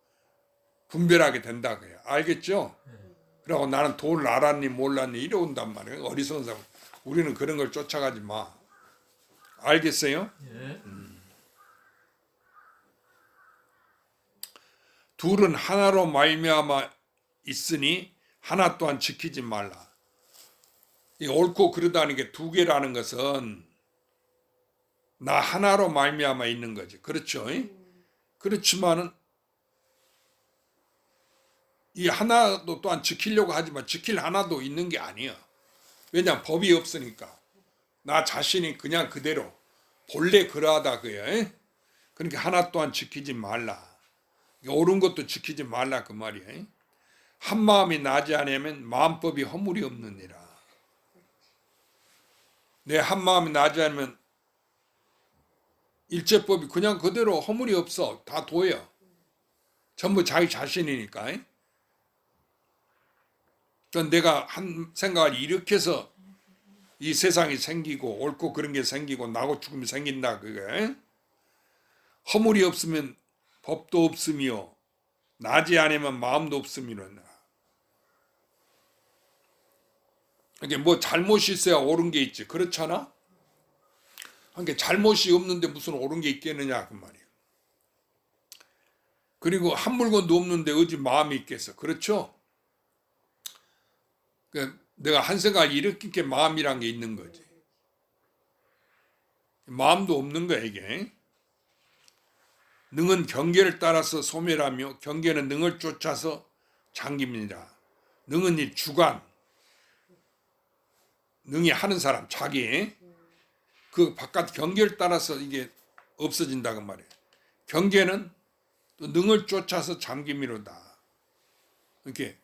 분별하게 된다 그래요. 알겠죠? 그러고 나는 도를 알았니 몰랐니 이래온단 말이에요. 어리석은 사람. 우리는 그런 걸 쫓아가지 마. 알겠어요? 둘은 하나로 말미암아 있으니 하나 또한 지키지 말라. 이 옳고 그르다는 게 두 개라는 것은 나 하나로 말미암아 있는 거지. 그렇죠? 그렇지만은 이 하나도 또한 지키려고 하지만 지킬 하나도 있는 게 아니야. 왜냐하면 법이 없으니까. 나 자신이 그냥 그대로 본래 그러하다 그야. 그러니까 하나 또한 지키지 말라. 옳은 것도 지키지 말라 그 말이야. 한 마음이 나지 않으면 마음법이 허물이 없느니라. 내 한 마음이 나지 않으면 일제법이 그냥 그대로 허물이 없어. 다 도야. 전부 자기 자신이니까. 그건 내가 한 생각을 일으켜서 이 세상이 생기고 옳고 그런 게 생기고 나고 죽음이 생긴다 그게. 허물이 없으면 법도 없으며 나지 않으면 마음도 없음이로라. 이게 뭐 잘못이 있어야 옳은 게 있지. 그렇잖아? 그러니까 잘못이 없는데 무슨 옳은 게 있겠느냐 그 말이에요. 그리고 한 물건도 없는데 어찌 마음이 있겠어. 그렇죠? 내가 한 생각을 일으키게 마음이란 게 있는 거지. 마음도 없는 거야 이게. 능은 경계를 따라서 소멸하며 경계는 능을 쫓아서 잠깁니다. 능은 이 주관, 능이 하는 사람, 자기 그 바깥 경계를 따라서 이게 없어진다고 말이에요. 경계는 또 능을 쫓아서 잠김이로다. 이렇게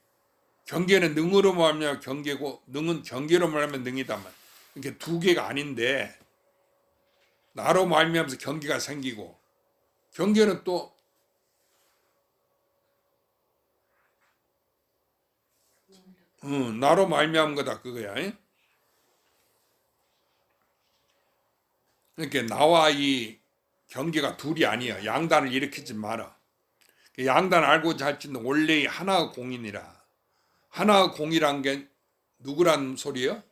경계는 능으로 말하면 경계고 능은 경계로 말하면 능이다. 이렇게 두 개가 아닌데 나로 말미암아서 경계가 생기고 경계는 또 나로 말미암은 거다 그거야. 그러니까 나와 이 경계가 둘이 아니야. 양단을 일으키지 마라. 양단 알고자 할지는 원래 하나의 공이니라. 하나의 공이란 게 누구란 소리예요?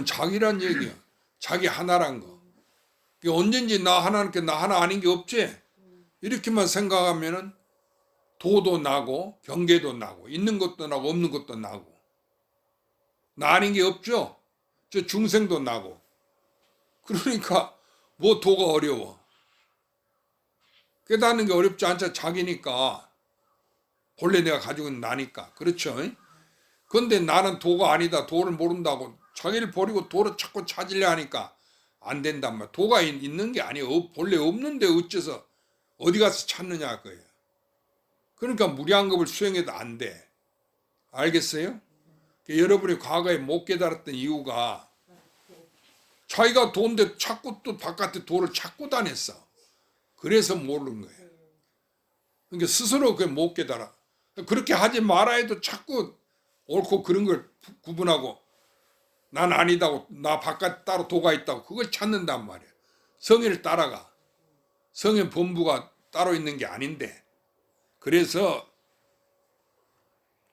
자기란 얘기야. 자기 하나란 거. 언젠지 나 하나니까 나 하나 아닌 게 없지. 이렇게만 생각하면은 도도 나고 경계도 나고 있는 것도 나고 없는 것도 나고 나 아닌 게 없죠. 저 중생도 나고. 그러니까 뭐 도가 어려워. 깨닫는 게 어렵지 않자. 자기니까 본래 내가 가지고 있는 나니까. 그렇죠. 그런데 나는 도가 아니다. 도를 모른다고 자기를 버리고 도를 자꾸 찾으려 하니까 안 된단 말이야. 도가 있는 게 아니에요. 본래 없는데 어째서 어디 가서 찾느냐 그거예요. 그러니까 무량겁을 수행해도 안 돼. 알겠어요? 여러분이 과거에 못 깨달았던 이유가 자기가 도인데 자꾸 또 바깥에 도를 찾고 다녔어. 그래서 모르는 거예요. 그러니까 스스로 그게 못 깨달아. 그렇게 하지 말아 해도 자꾸 옳고 그런 걸 구분하고 난 아니다고 나 바깥 따로 도가 있다고 그걸 찾는단 말이에요. 성의를 따라가. 성의 본부가 따로 있는 게 아닌데 그래서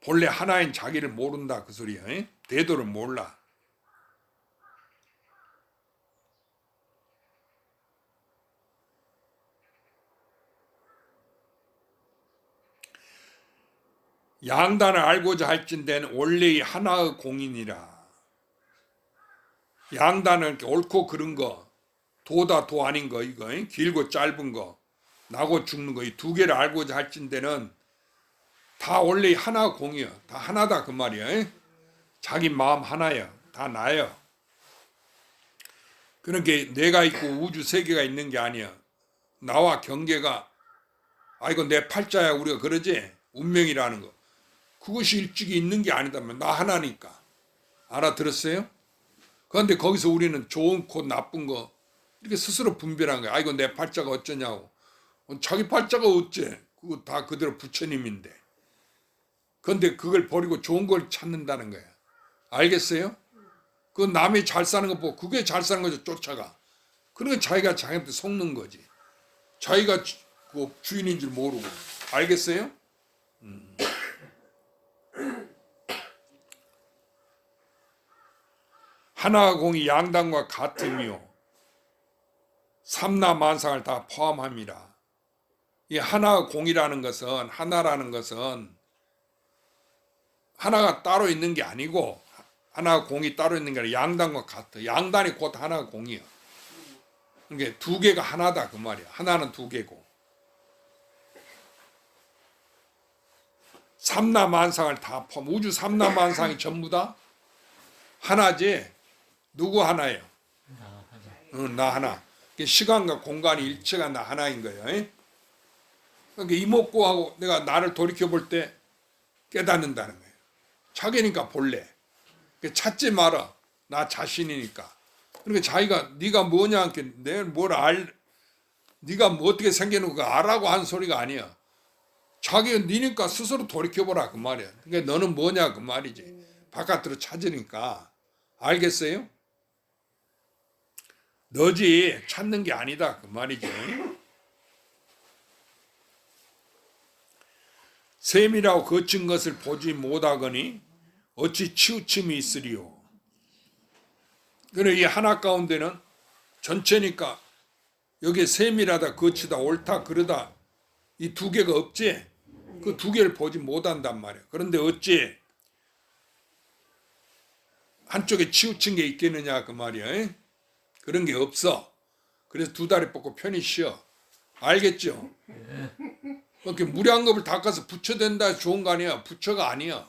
본래 하나인 자기를 모른다 그 소리야. 대도를 몰라. 양단을 알고자 할진대는 원래의 하나의 공인이라. 양단은 이렇게 옳고 그른 거, 도다 도 아닌 거 이거 길고 짧은 거, 나고 죽는 거 이 두 개를 알고자 할진대는 다 원래의 하나 공이야. 다 하나다 그 말이야. 자기 마음 하나야. 다 나야. 그러니까 내가 있고 우주 세계가 있는 게 아니야. 나와 경계가 이거 내 팔자야 우리가 그러지. 운명이라는 거. 그것이 일찍이 있는 게 아니다면 나 하나니까. 알아들었어요? 그런데 거기서 우리는 좋은 거 나쁜 거 이렇게 스스로 분별한 거야. 이거 내 팔자가 어쩌냐고. 자기 팔자가 어째. 그거 다 그대로 부처님인데. 그런데 그걸 버리고 좋은 걸 찾는다는 거야. 알겠어요? 그 남이 잘 사는 거 보고 그게 잘 사는 거죠. 쫓아가. 그러니까 자기가 자기한테 속는 거지. 자기가 그 주인인 줄 모르고. 알겠어요? 하나 공이 양단과 같으며 삼라만상을 다 포함합니다. 이 하나 공이라는 것은 하나라는 것은 하나가 따로 있는 게 아니고 하나 공이 따로 있는 게 아니라 양단과 같아. 양단이 곧 하나 공이야. 그러니까 두 개가 하나다 그 말이야. 하나는 두 개고. 삼라만상을 다 포함. 우주 삼라만상이 전부 다 하나지. 누구 하나예요? 나 하나. 시간과 공간이 일체가 나 하나인 거예요. 그러니까 이목구하고 내가 나를 돌이켜볼 때 깨닫는다는 거예요. 자기니까 본래. 찾지 마라. 나 자신이니까. 그러니까 자기가 네가 뭐냐 내가 뭘 네가 뭐 어떻게 생기는 거 알라고 하는 소리가 아니야. 자기가 니니까 스스로 돌이켜보라 그 말이야. 그러니까 너는 뭐냐 그 말이지. 바깥으로 찾으니까. 알겠어요? 너지 찾는 게 아니다 그 말이지. 셈이라고 거친 것을 보지 못하거니 어찌 치우침이 있으리요. 그래 이 하나 가운데는 전체니까 여기에 셈이라다 거치다 옳다 그러다 이 두 개가 없지. 그 두 개를 보지 못한단 말이야. 그런데 어찌 한쪽에 치우친 게 있겠느냐 그 말이야. 에? 그런 게 없어. 그래서 두 다리 뻗고 편히 쉬어. 알겠죠? 그렇게 무량겁을 닦아서 부처된다 좋은 거 아니야. 부처가 아니야.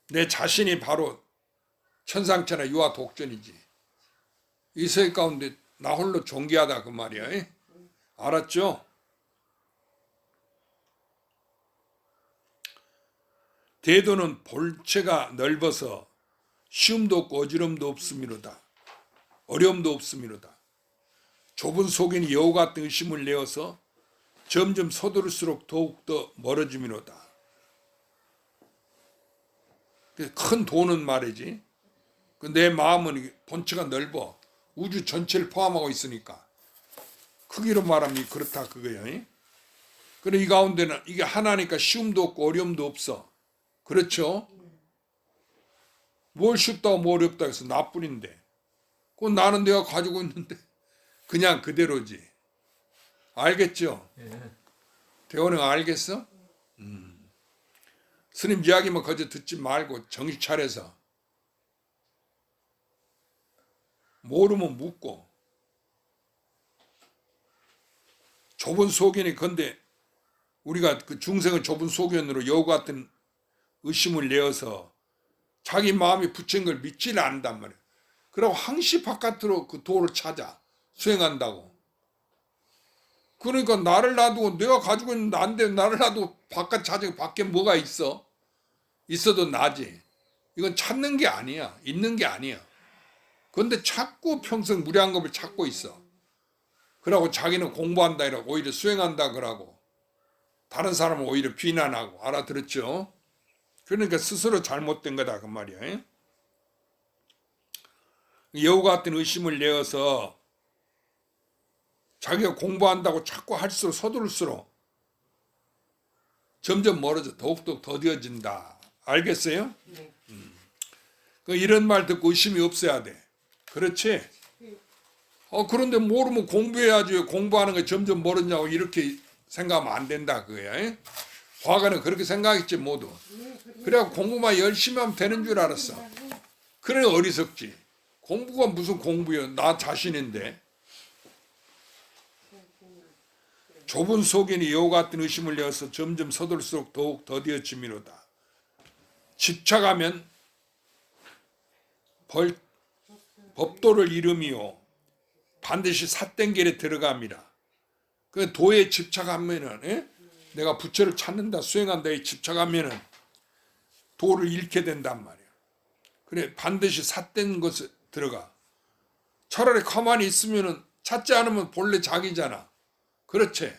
내 자신이 바로 천상천하 유아 독전이지. 이 세계 가운데 나 홀로 존귀하다 그 말이야. 에? 알았죠? 대도는 볼체가 넓어서 쉬움도 없고 어지럼도 없음이로다. 어려움도 없음이로다. 좁은 속에는 여우 같은 의심을 내어서 점점 서두를수록 더욱더 멀어짐이로다. 큰 도는 말이지. 내 마음은 본체가 넓어. 우주 전체를 포함하고 있으니까. 크기로 말하면 그렇다 그거야. 그래 이 가운데는 이게 하나니까 쉬움도 없고 어려움도 없어. 그렇죠? 뭘 쉽다고 뭘 어렵다고 해서 나뿐인데. 그건 나는 내가 가지고 있는데 그냥 그대로지. 알겠죠? 대원형 알겠어? 스님 이야기만 거저 듣지 말고 정신 차려서 모르면 묻고 좁은 소견이 건데 우리가 그 중생은 좁은 소견으로 여우 같은 의심을 내어서 자기 마음이 부처인 걸 믿지를 않는단 말이에요. 그러고 항시 바깥으로 그 도를 찾아 수행한다고. 그러니까 나를 놔두고 내가 가지고 있는 나인데 나를 놔두고 바깥 찾아 밖에 뭐가 있어? 있어도 나지. 이건 찾는 게 아니야. 있는 게 아니야. 그런데 자꾸 평생 무량겁을 찾고 있어. 그러고 자기는 공부한다 이러고 오히려 수행한다 그러고 다른 사람은 오히려 비난하고. 알아들었죠? 그러니까 스스로 잘못된 거다 그 말이야. 여우 같은 의심을 내어서 자기가 공부한다고 자꾸 할수록 서두를수록 점점 멀어져 더욱더 더뎌진다. 알겠어요? 네. 이런 말 듣고 의심이 없어야 돼. 그렇지? 그런데 모르면 공부해야지 왜 공부하는 게 점점 멀었냐고 이렇게 생각하면 안 된다 그거야. 화가는 그렇게 생각했지 모두. 그래야 공부만 열심히 하면 되는 줄 알았어. 그래 어리석지. 공부가 무슨 공부야. 나 자신인데. 좁은 속인이 여우 같은 의심을 내어서 점점 서둘수록 더욱 더디어짐이로다. 집착하면 법도를 이름이요 반드시 삿된 길에 들어갑니다. 그 도에 집착하면은 내가 부처를 찾는다 수행한다에 집착하면은 도를 잃게 된단 말이야. 그래 반드시 삿된 것에 들어가. 차라리 가만히 있으면은 찾지 않으면 본래 자기잖아. 그렇지.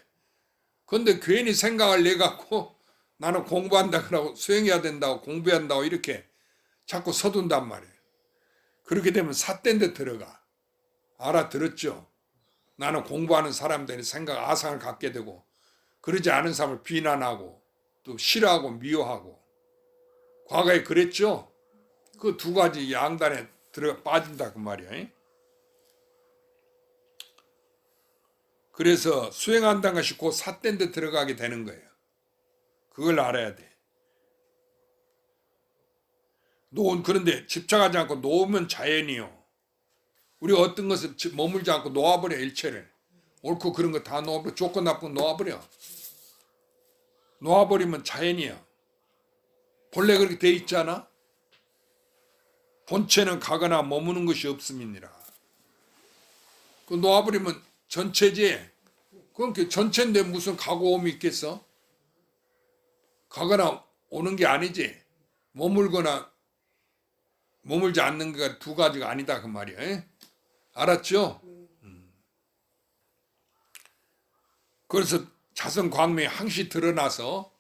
그런데 괜히 생각을 내 갖고 나는 공부한다 그러고 수행해야 된다고 공부해야 한다고 이렇게 자꾸 서둔단 말이에요. 그렇게 되면 삿된 데 들어가. 알아들었죠? 나는 공부하는 사람들이 생각 아상을 갖게 되고 그러지 않은 사람을 비난하고 또 싫어하고 미워하고 과거에 그랬죠? 그 두 가지 양단에 들어가 빠진다 그 말이야. 그래서 수행한다는 것이 곧 삿된 데 들어가게 되는 거예요. 그걸 알아야 돼. 그런데 집착하지 않고 놓으면 자연이요. 우리가 어떤 것을 머물지 않고 놓아버려 일체를. 옳고 그런 거 다 놓아버려. 좋고 나쁜 거 놓아버려. 놓아버리면 자연이야. 본래 그렇게 돼 있잖아. 본체는 가거나 머무는 것이 없음이니라. 그 놓아버리면 전체지. 그럼 전체인데 무슨 가고 오미 있겠어? 가거나 오는 게 아니지. 머물거나 머물지 않는 게 두 가지가 아니다 그 말이야. 에? 알았죠? 그래서 자선 광명이 항시 드러나서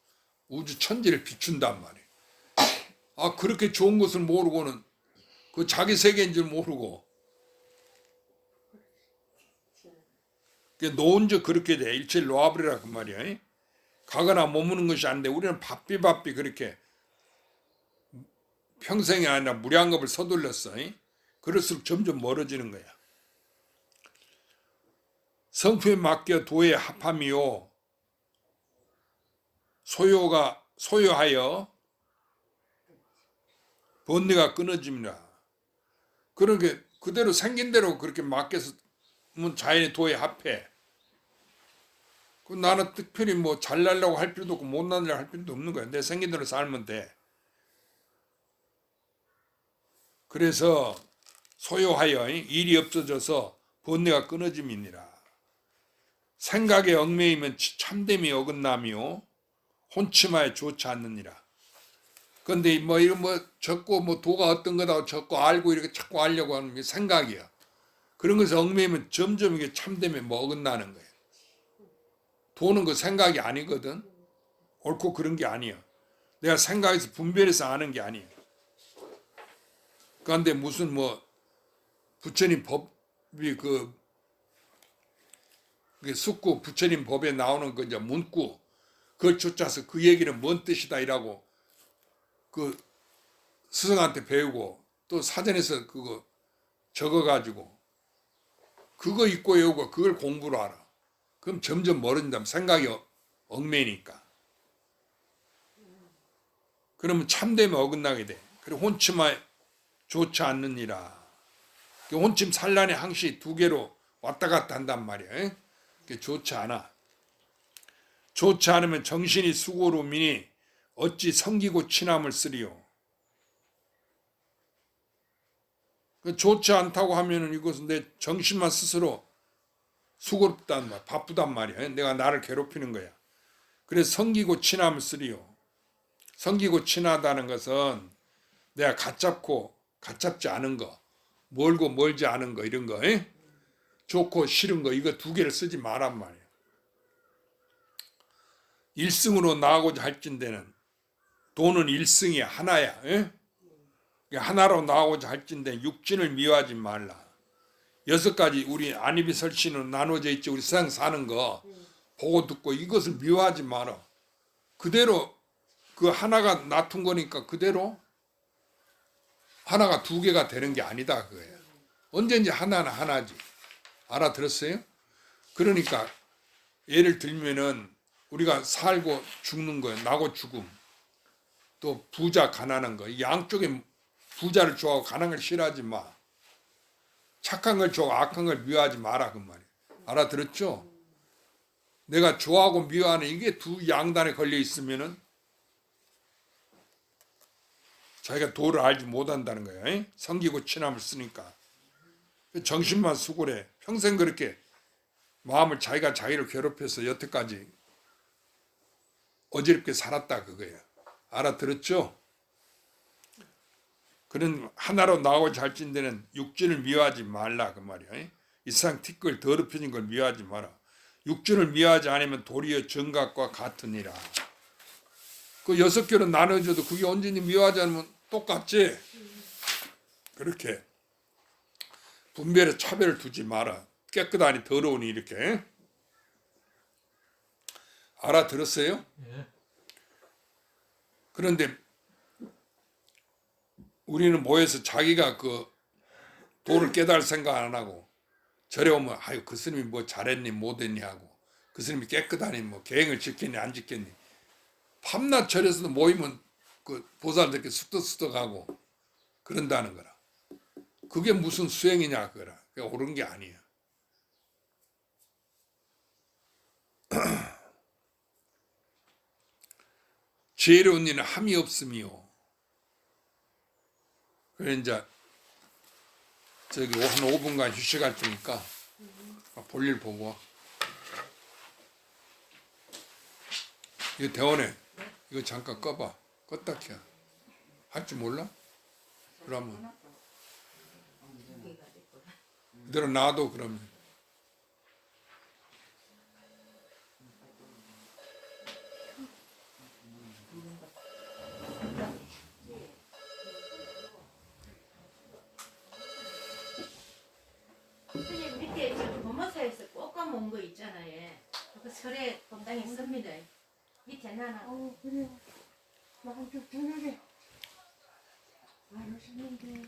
우주 천지를 비춘단 말이에요. 그렇게 좋은 것을 모르고는 그 자기 세계인 줄 모르고 놓은 적 그렇게 돼. 일체를 놓아버리라 그 말이야. 가거나 머무는 것이 안 돼. 우리는 바삐 그렇게 평생이 아니라 무량겁을 서둘렀어. 그럴수록 점점 멀어지는 거야. 성품에 맡겨 도에 합함이요 소요하여 번뇌가 끊어집니다. 그렇게 그대로 생긴 대로 그렇게 맡겨서 자연의 도에 합해. 그 나는 특별히 뭐 잘나려고 할 필요도 없고 못나려고 할 필요도 없는 거야. 내 생긴 대로 살면 돼. 그래서 소요하여 일이 없어져서 번뇌가 끊어짐이니라. 생각에 얽매이면 참됨이 어긋나며 혼침하에 좋지 않느니라. 근데 뭐 이런 뭐 적고 뭐 도가 어떤 거다 적고 알고 이렇게 자꾸 알려고 하는 게 생각이야. 그런 것에 얽매이면 점점 이게 참됨에 뭐 어긋나는 거예요. 도는 그 생각이 아니거든. 옳고 그런 게 아니야. 내가 생각해서 분별해서 아는 게 아니야. 그런데 무슨 뭐 부처님 법이 그 숙구 부처님 법에 나오는 그 이제 문구 그걸 쫓아서 그 얘기는 뭔 뜻이다 이라고 그 스승한테 배우고 또 사전에서 그거 적어가지고 그거 읽고 외우고 그걸 공부로 하라. 그럼 점점 멀어진다면 생각이 얽매니까. 그러면 참됨에 어긋나게 돼. 그리고 혼침하에 좋지 않느니라. 혼침 산란의 항시 두 개로 왔다 갔다 한단 말이야. 그게 좋지 않아. 좋지 않으면 정신이 수고로미니 어찌 성기고 친함을 쓰리요. 좋지 않다고 하면은 이것은 내 정신만 스스로 수고롭단 말, 바쁘단 말이야. 내가 나를 괴롭히는 거야. 그래서 성기고 친함을 쓰리요. 성기고 친하다는 것은 내가 갖잡고 갖잡지 않은 거, 멀고 멀지 않은 거 이런 거, 좋고 싫은 거 이거 두 개를 쓰지 말란 말이야. 일승으로 나가고자 할진대는 도는 일승이 하나야. 하나로 나가고자 할진대 육진을 미워하지 말라. 6가지 우리 안입이 설신으로 나눠져 있지. 우리 세상 사는 거 보고 듣고 이것을 미워하지 마라. 그대로 그 하나가 놔둔 거니까 그대로 하나가 두 개가 되는 게 아니다 그거예요. 언제든지 하나는 하나지. 알아들었어요? 그러니까 예를 들면은 우리가 살고 죽는 거예요. 나고 죽음. 또 부자 가난한 거. 양쪽에 부자를 좋아하고 가난한 걸 싫어하지 마. 착한 걸 좋아하고 악한 걸 미워하지 마라 그 말이에요. 알아들었죠? 내가 좋아하고 미워하는 이게 두 양단에 걸려 있으면은 자기가 도를 알지 못한다는 거예요. 성기고 친함을 쓰니까. 정신만 수고래. 평생 그렇게 마음을 자기가 자기를 괴롭혀서 여태까지 어지럽게 살았다 그거예요. 알아들었죠? 그런 하나로 나오고자 할진대는 육진을 미워하지 말라 그 말이야. 이 세상 티끌 더럽혀진 걸 미워하지 마라. 육진을 미워하지 않으면 도리어 정각과 같으니라. 그 6개로 나눠줘도 그게 언제니 미워하지 않으면 똑같지. 그렇게 분별에 차별을 두지 마라. 깨끗하니 더러우니 이렇게. 알아들었어요? 예. 그런데 우리는 모여서 자기가 그 도를 깨달을 생각 안 하고 절에 오면 아유 그 스님이 뭐 잘했니 못했니 하고 그 스님이 깨끗하니 뭐 계행을 지켰니 안 지켰니 밤낮 절에서도 모이면 그 보살들께 수덕수덕하고 그런다는 거라. 그게 무슨 수행이냐 그거라. 그게 옳은 게 아니야. 지혜로운 이는 함이 없음이요. 그래 이제 저기 한 5분간 휴식할 테니까 볼일 보고 와. 이거 대원해. 이거 잠깐 꺼봐. 껐다 켜. 할 줄 몰라? 그러면 이대로 놔둬 그러면. 선생님 밑에 지금 범어사에서 꼭 까먹은 거 있잖아요. 그 설에 본당에 씁니다. 밑에 나나. 그래. 나 한쪽 저녁에 안 오시는데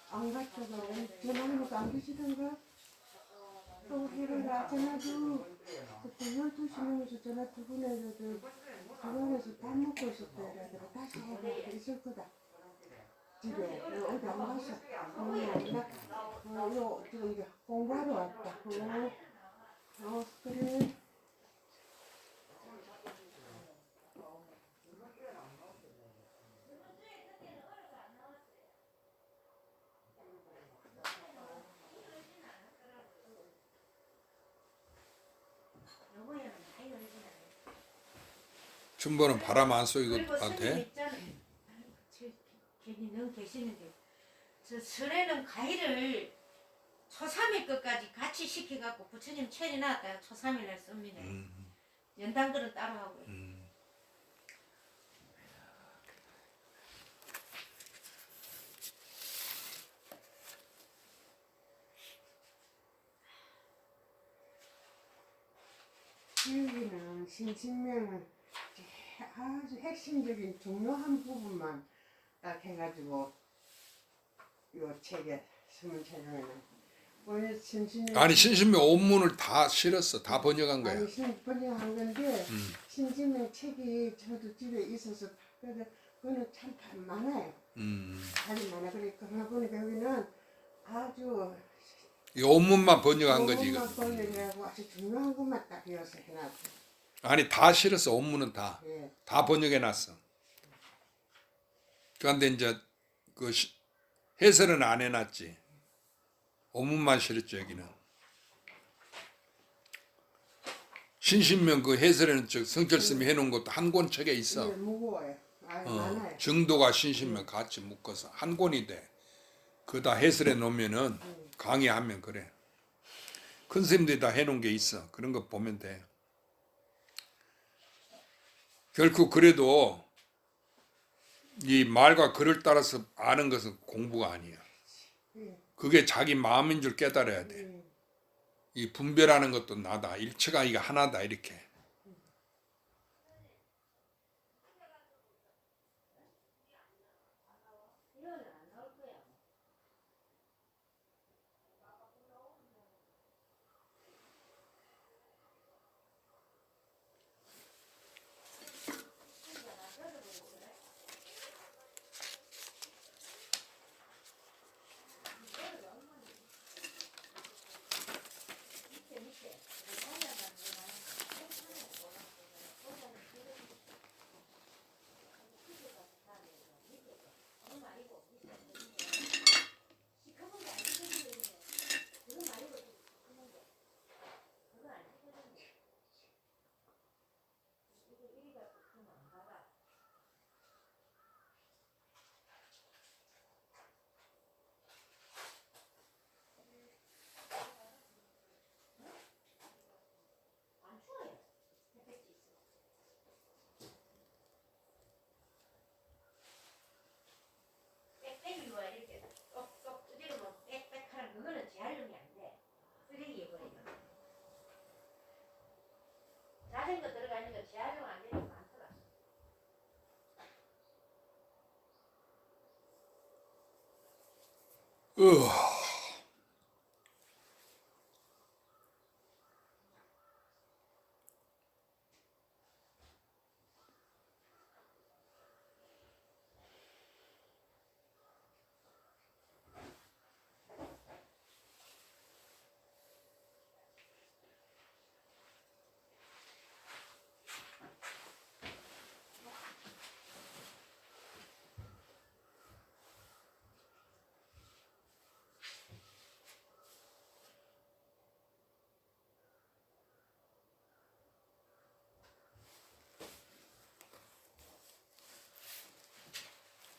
안 갔다가 전화하니까 안 계시던가? 또 해를 전화도 그때 12시 넘어서 전화 두 번 해서 병원에서 밥 먹고 있었다 이러더라. 다시 해봐 있을 거다. 집에 어디 안 갔어. 요 저기 공부하러 왔다. 그래. 요거에는 많이 열진 않아요. 춘보는 바람 안 쏘이고 그리고 안 스님 돼? 있잖아요. 괜히 넌 계시는데 저 설에는 가위를 초3일 것까지 같이 시켜갖고 부처님 체리 나왔다가 초3일 날 씁니다. 연단글은 따로 하고요. 교육이는 신신명은 아주 핵심적인 중요한 부분만 딱 해가지고 요 책에 서문체령에는 오늘 신신명 아니 신신명 온문을 다 실었어. 다 번역한 거야. 아니 번역한 건데 신신명 책이 저도 집에 있어서 봤거든. 그거는 참 많아요. 아주 많아. 그러니까 보니까 여기는 아주 이 온문만 번역한 거지 이거. 번역이라고 아주 중요한 것만 딱 이어서 해놨어. 아니 다 실었어. 온문은 다. 예. 다 번역해 놨어. 그런데 이제 그 해설은 안 해놨지. 온문만 실었죠 여기는. 신신명 그 해설에는 저 성철스님이 해놓은 것도 한 권 책에 있어. 예, 무거워요. 아주 많아요. 증도가 신신명 같이 묶어서 한 권이 돼. 그다 해설해 놓으면은 강의하면 그래. 큰 스님들이 다 해놓은 게 있어. 그런 거 보면 돼. 결코 그래도 이 말과 글을 따라서 아는 것은 공부가 아니야. 그게 자기 마음인 줄 깨달아야 돼. 이 분별하는 것도 나다. 일체가 이거 하나다 이렇게. 자전거 들어가는 거 재활용 안 되는 거 많더라.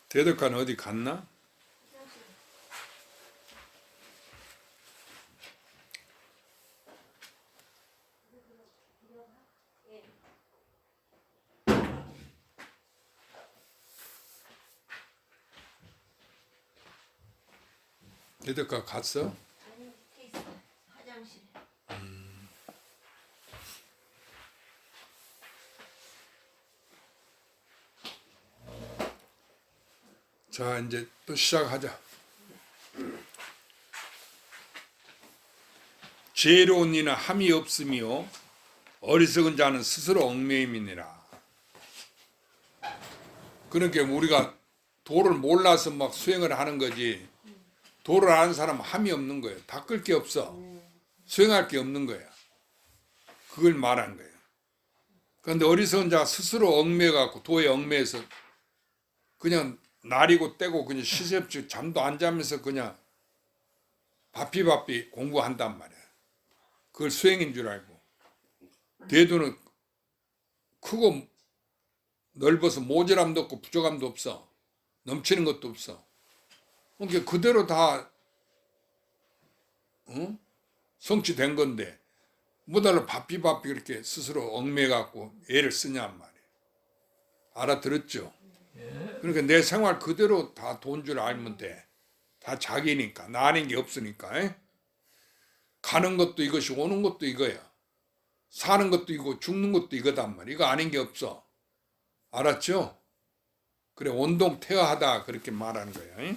대덕관 어디 갔나? 대덕관 갔어? 아니 밑에 있어. 화장실에. 자 이제 또 시작하자. 지혜로운 이는 함이 없으며 어리석은 자는 스스로 얽매임이니라. 그러니까 우리가 도를 몰라서 막 수행을 하는 거지. 도를 아는 사람은 함이 없는 거예요. 닦을 게 없어. 수행할 게 없는 거야. 그걸 말하는 거예요. 그런데 어리석은 자가 스스로 얽매여갖고 도에 얽매여서 그냥 날이고 떼고 그냥 시세없이 잠도 안 자면서 그냥 바삐바삐 공부한단 말이야. 그걸 수행인 줄 알고. 대도는 크고 넓어서 모자람도 없고 부족함도 없어. 넘치는 것도 없어. 그러니까 그대로 다 성취된 건데 뭐달러 바삐바삐 그렇게 스스로 얽매여갖고 애를 쓰냔 말이에요. 알아들었죠? 그러니까 내 생활 그대로 다 돈 줄 알면 돼. 다 자기니까. 나 아닌 게 없으니까. 에? 가는 것도 이것이 오는 것도 이거야. 사는 것도 이거 죽는 것도 이거단 말이야. 이거 아닌 게 없어. 알았죠? 그래 온동태어하다 그렇게 말하는 거야. 에?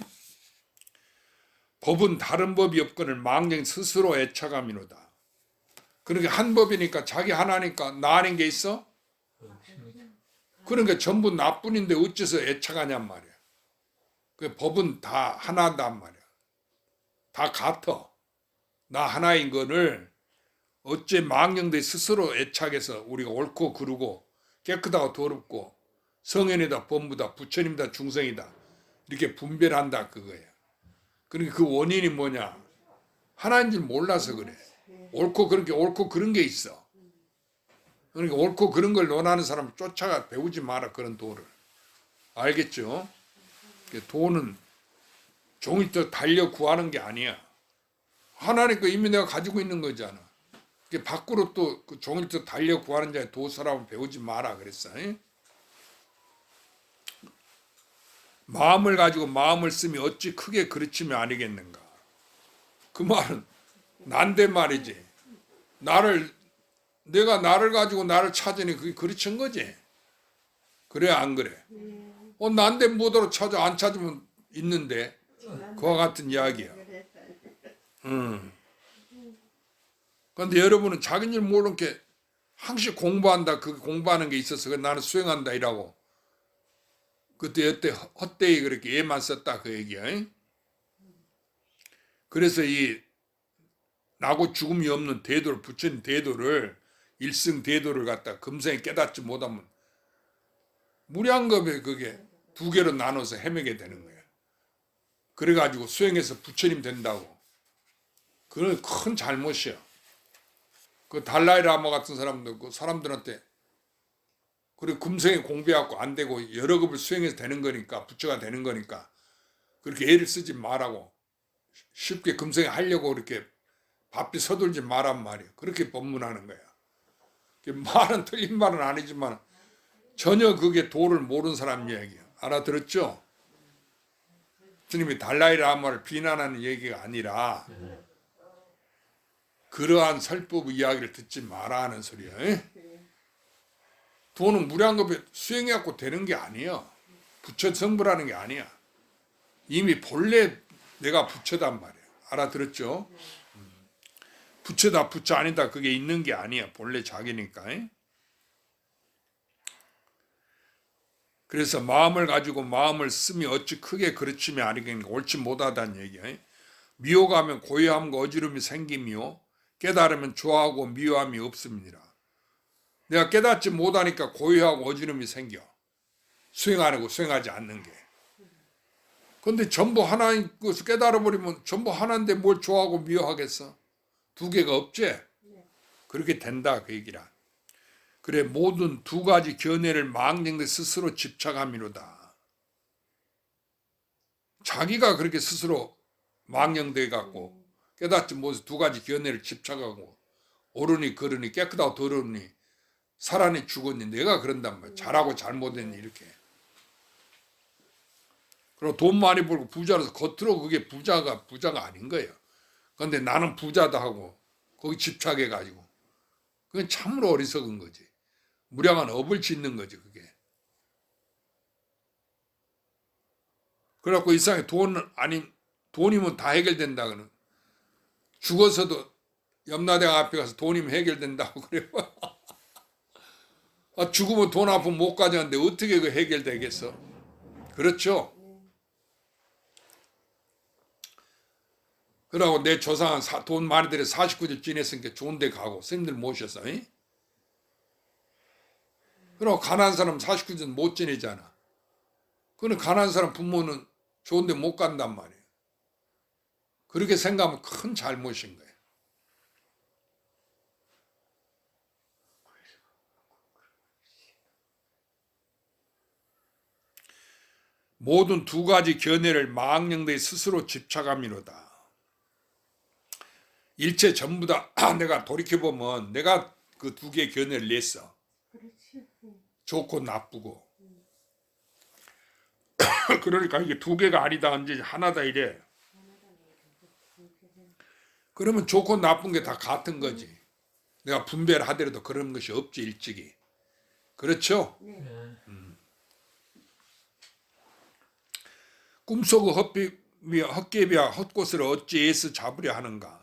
법은 다른 법이 없거늘 망령 스스로 애착함이로다. 그러니까 한 법이니까 자기 하나니까 나 아닌 게 있어? 그러니까 전부 나뿐인데 어째서 애착하냔 말이야. 그 법은 다 하나단 말이야. 다 같아. 나 하나인 거를 어째 망령들 스스로 애착해서 우리가 옳고 그르고 깨끗하고 더럽고 성현이다 범부다 부처님이다 중생이다 이렇게 분별한다 그거예요. 그러니까 그 원인이 뭐냐? 하나인 줄 몰라서 그래. 옳고 그런 게 있어. 그러니까 옳고 그런 걸 논하는 사람 쫓아가 배우지 마라 그런 도를. 알겠죠? 도는 종이터 달려 구하는 게 아니야. 하나니까 이미 내가 가지고 있는 거잖아. 밖으로 또 그 종이터 달려 구하는 자의 도서라고 배우지 마라 그랬어. 마음을 가지고 마음을 쓰면 어찌 크게 그르치면 아니겠는가. 그 말은 난데 말이지. 내가 나를 가지고 나를 찾으니 그게 그르친 거지. 그래 안 그래? 난데 뭐더러 찾아 안 찾으면 있는데 그와 같은 이야기야. 그런데 여러분은 자기인 줄 모르는 게 항상 공부한다. 그 공부하는 게 있어서 나는 수행한다 이라고. 그때 여태 헛되이 그렇게 애만 썼다 그 얘기야. 그래서 이 나고 죽음이 없는 대도를 부처님 대도를 일승 대도를 갖다 금생에 깨닫지 못하면 무량겁에 그게 두 개로 나눠서 헤매게 되는 거야. 그래가지고 수행해서 부처님 된다고. 그건 큰 잘못이야. 그 달라이라마 같은 사람도 그 사람들한테 그리고 금생에 공부해갖고 안 되고 여러 급을 수행해서 되는 거니까 부처가 되는 거니까 그렇게 애를 쓰지 말라고 쉽게 금생에 하려고 그렇게 바삐 서둘지 말란 말이야. 그렇게 법문하는 거야. 말은 틀린 말은 아니지만 전혀 그게 도를 모르는 사람 이야기야. 알아들었죠? 주님이 달라이라마를 비난하는 얘기가 아니라 그러한 설법 이야기를 듣지 마라 하는 소리야. 도는 무량겁에 수행해갖고 되는 게 아니야. 부처 성불하는 게 아니야. 이미 본래 내가 부처단 말이야. 알아들었죠? 부처다 부처 아니다 그게 있는 게 아니야. 본래 자기니까. 그래서 마음을 가지고 마음을 쓰면 어찌 크게 그르치면 아니겠는가. 옳지 못하다는 얘기야. 미워가면 고요함과 어지러움이 생기며 깨달으면 좋아하고 미워함이 없습니다. 내가 깨닫지 못하니까 고요하고 어지러움이 생겨. 수행 안 하고 수행하지 않는 게. 그런데 전부 하나인 것을 깨달아버리면 전부 하나인데 뭘 좋아하고 미워하겠어? 두 개가 없지? 그렇게 된다 그 얘기라. 그래 모든 두 가지 견해를 망령들 스스로 집착함이로다. 자기가 그렇게 스스로 망령돼 갖고 깨닫지 못해서 두 가지 견해를 집착하고 옳으니 그르니 깨끗하고 더러우니 살아니 죽었니 내가 그런단 말이야. 잘하고 잘못했니 이렇게. 그리고 돈 많이 벌고 부자라서 겉으로 그게 부자가 아닌 거예요. 그런데 나는 부자다 하고 거기 집착해가지고 그건 참으로 어리석은 거지. 무량한 업을 짓는 거지 그게. 그래갖고 이상하게 돈이면 다 해결된다 그는. 죽어서도 염라대왕 앞에 가서 돈이면 해결된다고 그래요. 죽으면 돈 앞은 못 가져가는데 어떻게 그 해결되겠어? 그렇죠? 그러고 내 조상은 돈 많이 들여 49절 지냈으니까 좋은 데 가고 스님들 모셔서. 이? 그러고 가난한 사람 49절 못 지내잖아. 그는 가난한 사람 부모는 좋은 데 못 간단 말이에요. 그렇게 생각하면 큰 잘못인 거예요. 모든 두 가지 견해를 망령들이 스스로 집착함이로다. 일체 전부 다 내가 돌이켜보면 내가 그 두 개의 견해를 냈어. 그렇지. 좋고 나쁘고. 그러니까 이게 두 개가 아니다 이제 하나다 이래. 그러면 좋고 나쁜 게 다 같은 거지. 내가 분배를 하더라도 그런 것이 없지 일찍이. 그렇죠? 꿈속의 헛개비와 헛꽃을 어찌 애써 잡으려 하는가.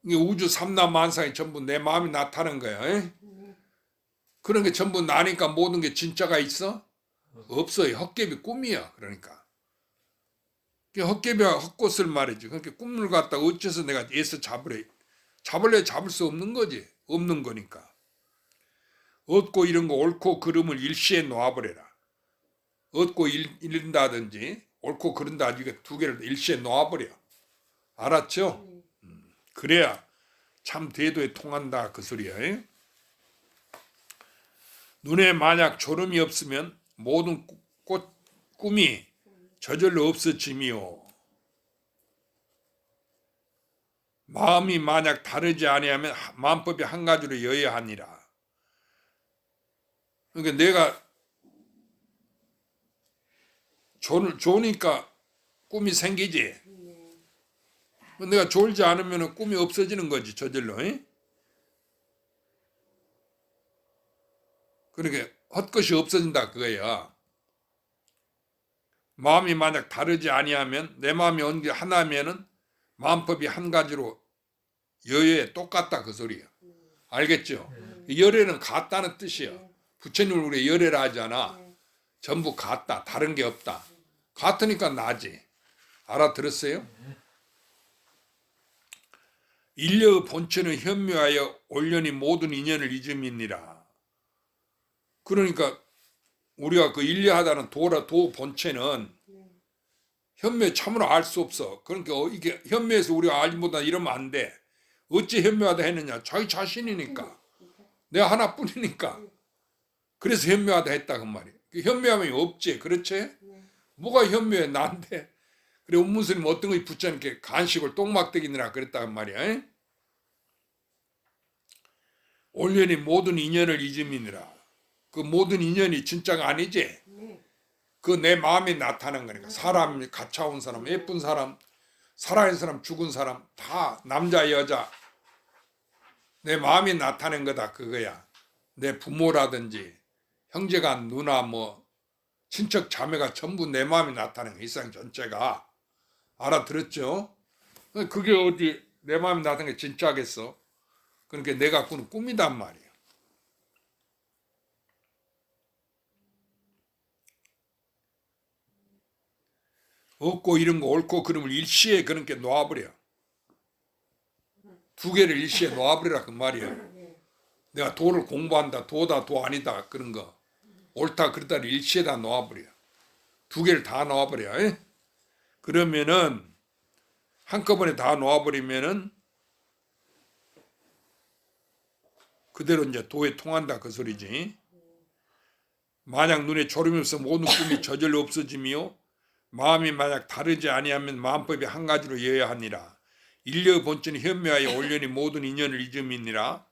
이게 우주 삼라만상이 전부 내 마음이 나타나는 거야. 에? 그런 게 전부 나니까 모든 게 진짜가 있어? 없어요. 헛개비 꿈이야. 그러니까. 헛개비와 헛꽃을 말이지. 그러니까 꿈을 갖다가 어째서 내가 애써 잡으려 잡을 수 없는 거지. 없는 거니까. 얻고 이런 거 옳고 그름을 일시에 놓아버려라. 얻고 잃는다든지 옳고 그른다 이게 두 개를 일시에 놓아버려. 알았죠? 그래야 참 대도에 통한다 그 소리야. 에? 눈에 만약 졸음이 없으면 모든 꿈이 저절로 없어짐이요. 마음이 만약 다르지 아니하면 마음법이 한 가지로 여야 하니라. 그러니까 내가 좋으니까 꿈이 생기지. 내가 졸지 않으면 꿈이 없어지는 거지 저절로. 에? 그러니까 헛것이 없어진다 그거야. 마음이 만약 다르지 아니하면 내 마음이 어느 게 하나면은 마음법이 한 가지로 여여에 똑같다 그 소리야. 알겠죠? 열애는 같다는 뜻이야. 부처님을 우리 열애라 하잖아. 전부 같다. 다른 게 없다. 같으니까 나지. 알아들었어요? 인력의 본체는 현묘하여 올연히 모든 인연을 잊음이니라. 그러니까 우리가 그 인려하다는 도 본체는 현묘 참으로 알 수 없어. 그러니까 이게 현묘에서 우리가 알지 못하다 이러면 안 돼. 어찌 현묘하다 했느냐? 자기 자신이니까. 내가 하나뿐이니까. 그래서 현묘하다 했다 그 말이야. 현묘함이 없지. 그렇지? 뭐가 현묘해? 난데. 그래 운문스님 어떤 거 붙여놓게 간식을 똥막대기느라 그랬다 그 말이야. 올연히 모든 인연을 잊음이니라. 그 모든 인연이 진짜가 아니지. 그 내 마음에 나타난 거니까. 사람, 가차온 사람, 예쁜 사람, 살아있는 사람, 죽은 사람 다 남자 여자 내 마음이 나타낸 거다 그거야. 내 부모라든지 형제가 누나 뭐 친척 자매가 전부 내 마음이 나타낸 거야. 일상 전체가. 알아들었죠? 그게 어디 내 마음이 나타낸 게 진짜겠어? 그러니까 내가 꾸는 꿈이단 말이야. 없고 이런 거 옳고 그름을 일시에 그렇게 놓아버려. 두 개를 일시에 놓아버리라 그 말이야. 내가 도를 공부한다. 도다 도 아니다 그런 거. 옳다 그렇다를 일시에다 놓아버려. 두 개를 다 놓아버려. 에? 그러면은 한꺼번에 다 놓아버리면은 그대로 이제 도에 통한다 그 소리지. 만약 눈에 졸음이 없어 모든 꿈이 저절로 없어짐이요. 마음이 만약 다르지 아니하면 마음법이 한 가지로 여야 하니라. 인력 본체는 현묘하여 올연히 모든 인연을 잊음이니라.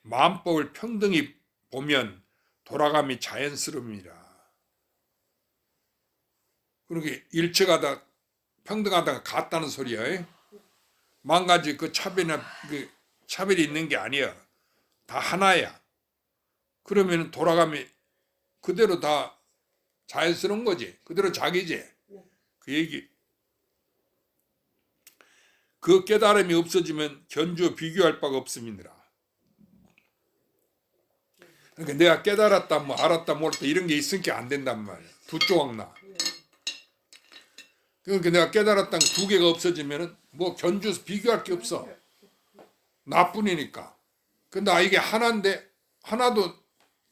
마음법을 평등히 보면 돌아감이 자연스럽니라. 그러게 일체가 다 평등하다가 같다는 소리야. 만 가지 그 차별이 있는 게 아니야. 다 하나야. 그러면 돌아감이 그대로 다 자연스러운 거지. 그대로 자기지. 그 얘기. 그 깨달음이 없어지면 견주어 비교할 바가 없음이니라. 그러니까 내가 깨달았다 뭐 알았다 모르다 이런 게 있으니까 안 된단 말이야. 두 조각 나. 그러니까 내가 깨달았던 게 두 개가 없어지면은 뭐 견주서 비교할 게 없어. 나뿐이니까. 근데 이게 하나인데 하나도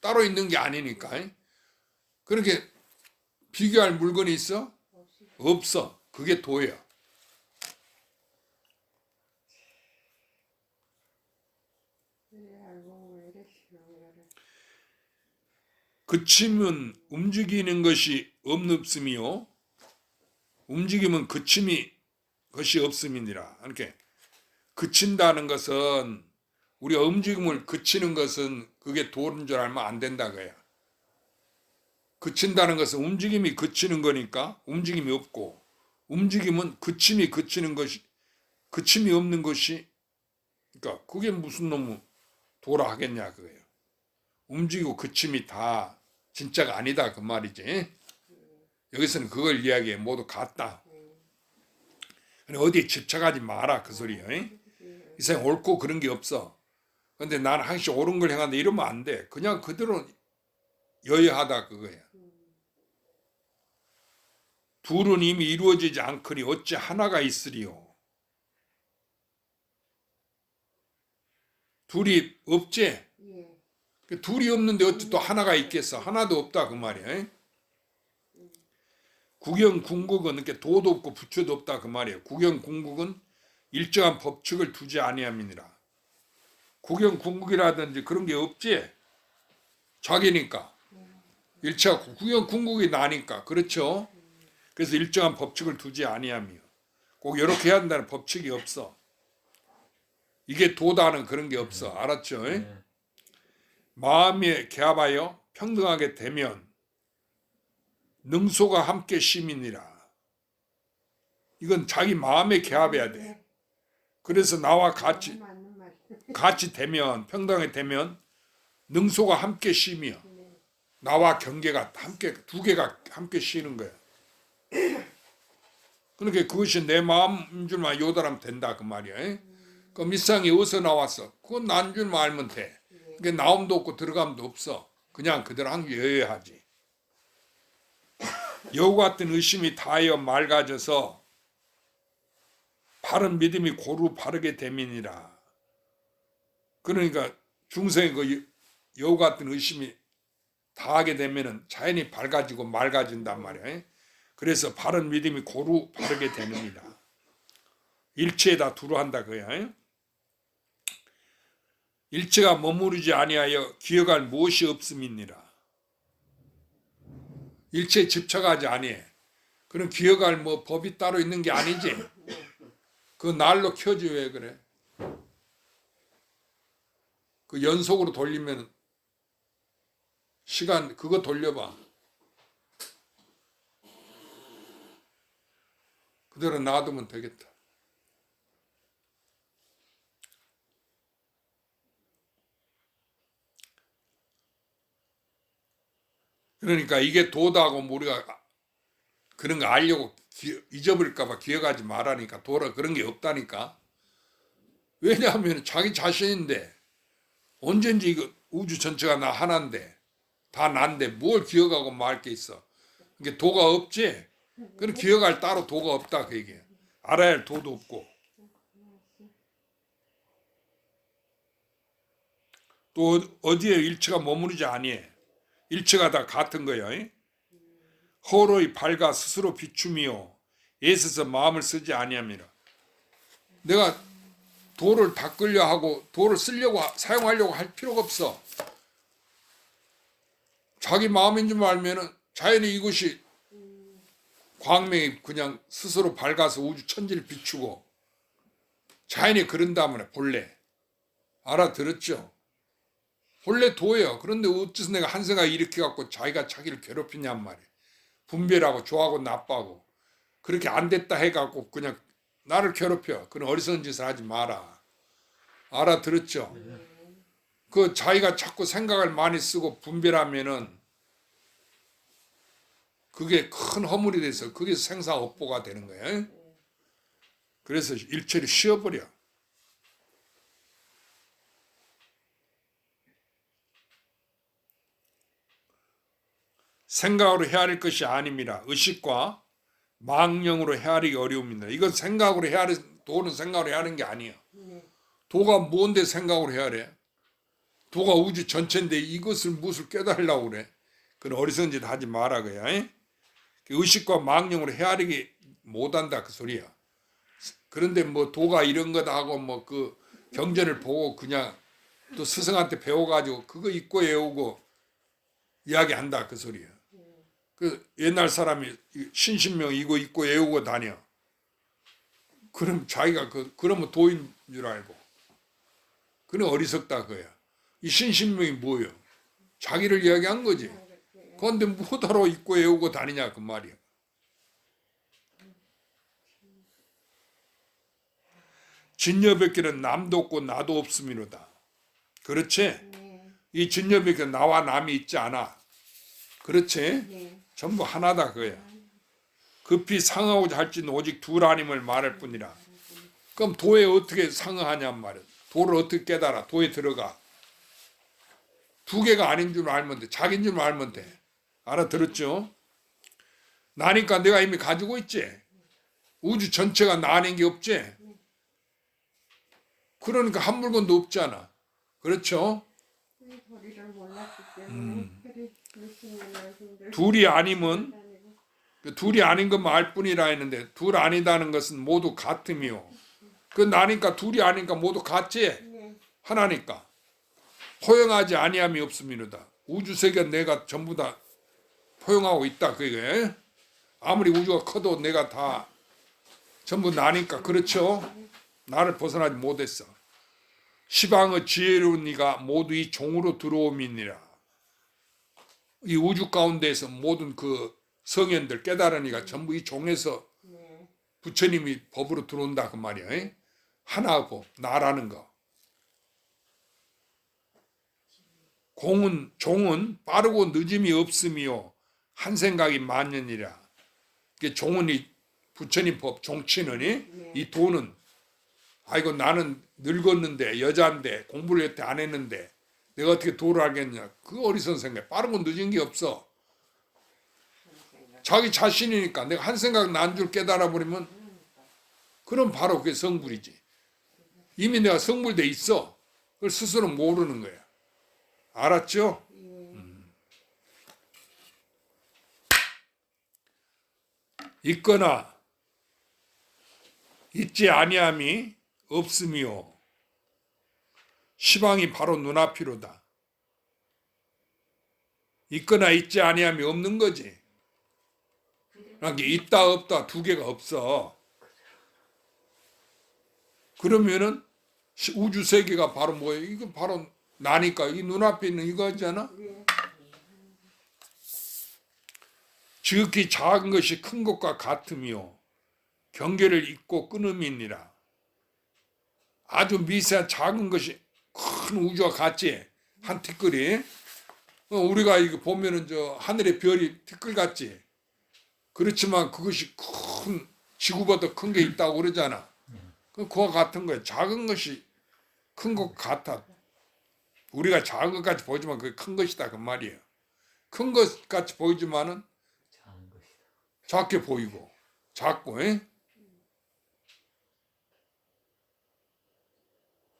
따로 있는 게 아니니까. 그렇게 비교할 물건이 있어? 없어. 그게 도야. 그침은 움직이는 것이 없음이요. 움직임은 그침이 것이 없음이니라. 이렇게 그친다는 것은 우리가 움직임을 그치는 것은 그게 도는 줄 알면 안 된다 거야. 그친다는 것은 움직임이 그치는 거니까 움직임이 없고, 움직임은 그침이 그치는 것이, 그침이 없는 것이, 그러니까 그게 무슨 놈의 도라 하겠냐 그거예요. 움직이고 그침이 다 진짜가 아니다 그 말이지. 여기서는 그걸 이야기해. 모두 같다. 어디에 집착하지 마라 그 소리예요. 이 세상 옳고 그런 게 없어. 근데 나는 항상 옳은 걸 행한다 이러면 안 돼. 그냥 그대로 여여하다 그거야. 둘은 이미 이루어지지 않거니 어찌 하나가 있으리요. 둘이 없지? 예. 둘이 없는데 어찌 또 하나가 있겠어. 하나도 없다 그 말이야. 국영 궁극은 이렇게 도도 없고 부처도 없다 그 말이에요. 국영 궁극은 일정한 법칙을 두지 아니함이니라. 국영 궁극이라든지 그런 게 없지. 자기니까. 일체가 국영 궁극이 나니까. 그렇죠. 그래서 일정한 법칙을 두지 아니함이요. 꼭 이렇게 해야 한다는 법칙이 없어. 이게 도다는 그런 게 없어. 알았죠? 마음에 개합하여 평등하게 되면 능소가 함께 심이니라. 이건 자기 마음에 개합해야 돼. 그래서 나와 같이 되면, 평등하게 되면 능소가 함께 심이야. 나와 경계가 함께, 두 개가 함께 쉬는 거야. 그러니까 그것이 내 마음인 줄만 요달하면 된다 그 말이야. 그 밑상이 어디서 나왔어? 그건 난 줄만 알면 돼. 그러니까 나옴도 없고 들어감도 없어. 그냥 그대로 한 게 여여하지. 여우 같은 의심이 다하여 맑아져서 바른 믿음이 고루 바르게 됨이니라. 그러니까 중생의 그 여우 같은 의심이 다하게 되면은 자연히 밝아지고 맑아진단 말이야. 그래서 바른 믿음이 고루 바르게 되느니라. 일체에다 두루 한다 그야. 일체가 머무르지 아니하여 기억할 무엇이 없음이니라. 일체에 집착하지 아니해. 그럼 기억할 뭐 법이 따로 있는 게 아니지. 그 날로 켜지 왜 그래. 그 연속으로 돌리면 시간 그거 돌려봐. 그대로 놔두면 되겠다. 그러니까 이게 도다고 우리가 그런 거 알려고 잊어버릴까봐 기억하지 말라니까. 도라 그런 게 없다니까. 왜냐하면 자기 자신인데 언젠지 이거 우주 전체가 나 하나인데 다 난데 뭘 기억하고 말 게 있어. 그게 도가 없지. 그럼 기억할 따로 도가 없다 그 얘기야. 알아야 할 도도 없고. 또 어디에 일체가 머무르지 아니해. 일체가 다 같은 거예요. 허로의 밝아 스스로 비춤이요 애써서 마음을 쓰지 아니함이라. 내가 도를 닦으려 하고 도를 쓰려고 사용하려고 할 필요가 없어. 자기 마음인 줄 알면은 자연히 이것이 광명이 그냥 스스로 밝아서 우주 천지를 비추고 자연히 그런다면 본래 알아들었죠? 본래 도예요. 그런데 어째서 내가 한 생각 일으켜 갖고 자기가 자기를 괴롭히냔 말이에요. 분별하고 좋아하고 나빠하고 그렇게 안 됐다 해갖고 그냥 나를 괴롭혀. 그런 어리석은 짓을 하지 마라. 알아들었죠? 그 자기가 자꾸 생각을 많이 쓰고 분별하면은 그게 큰 허물이 돼서 그게 생사업보가 되는 거예요. 그래서 일체를 쉬어버려. 생각으로 헤아릴 것이 아님이라. 의식과 망령으로 헤아리기 어려움이다. 이건 생각으로 도는 생각으로 헤아리는 게 아니야. 도가 뭔데 생각으로 헤아려? 도가 우주 전체인데 이것을 무엇을 깨달으려고 그래? 그런 어리석은 짓 하지 마라 그야. 의식과 망령으로 헤아리기 못한다 그 소리야. 그런데 뭐 도가 이런 거다 하고 뭐 그 경전을 보고 그냥 또 스승한테 배워가지고 그거 잊고 외우고 이야기한다 그 소리야. 그 옛날 사람이 신신명 이거 잊고 외우고 다녀. 그럼 자기가 그러면 도인 줄 알고. 그는 어리석다 그야. 이 신신명이 뭐예요? 자기를 이야기한 거지. 그런데 뭐하러 잊고 외우고 다니냐 그 말이야. 진여백길은 남도 없고 나도 없음이로다. 그렇지? 이 진여백길은 나와 남이 있지 않아. 그렇지? 전부 하나다 그거야. 급히 상하고자 할지는 오직 둘 아님을 말할 뿐이라. 그럼 도에 어떻게 상하냐 말이야. 도를 어떻게 깨달아? 도에 들어가. 두 개가 아닌 줄 알면 돼. 자기인 줄 알면 돼. 알아들었죠? 나니까 내가 이미 가지고 있지. 우주 전체가 나 아닌 게 없지. 그러니까 한 물건도 없잖아. 그렇죠? 도리를 몰랐기 때문에 둘이 아니면 둘이 아닌 것만 알 뿐이라 했는데 둘 아니다는 것은 모두 같음이요. 그 나니까 둘이 아니니까 모두 같지. 하나니까 포용하지 아니함이 없음이로다. 우주 세계 내가 전부 다 포용하고 있다 그게. 아무리 우주가 커도 내가 다 전부 나니까. 그렇죠? 나를 벗어나지 못했어. 시방의 지혜로운 이가 모두 이 종으로 들어옴이니라. 이 우주 가운데에서 모든 그 성현들 깨달은 이가 전부 이 종에서 부처님이 법으로 들어온다 그 말이야. 하나고 나라는 거. 종은 빠르고 늦음이 없음이요 한 생각이 만년이라. 종은 이 부처님 법 종치는 이 도는 아이고 나는 늙었는데 여자인데 공부를 여태 안 했는데 내가 어떻게 도를 알겠냐. 그 어리석은 생각. 빠르고 늦은 게 없어. 자기 자신이니까 내가 한 생각 난 줄 깨달아 버리면 그럼 바로 그게 성불이지. 이미 내가 성불돼 있어. 그걸 스스로 모르는 거야. 알았죠? 있거나 있지 아니함이 없음이요 시방이 바로 눈앞이로다. 있거나 있지 아니함이 없는 거지. 그러니까 있다 없다 두 개가 없어. 그러면은 우주 세계가 바로 뭐예요? 이거 바로 나니까 이 눈앞에 있는 이거잖아. 지극히 작은 것이 큰 것과 같으며 경계를 잇고 끊음이니라. 아주 미세한 작은 것이 큰 우주와 같지. 한 티끌이. 우리가 이거 보면은 저 하늘의 별이 티끌 같지. 그렇지만 그것이 큰 지구보다 큰 게 있다고 그러잖아. 그와 같은 거야. 작은 것이 큰 것 같아. 우리가 작은 것 같이 보이지만 그게 큰 것이다 그 말이에요. 큰 것 같이 보이지만은 작게 보이고 작고.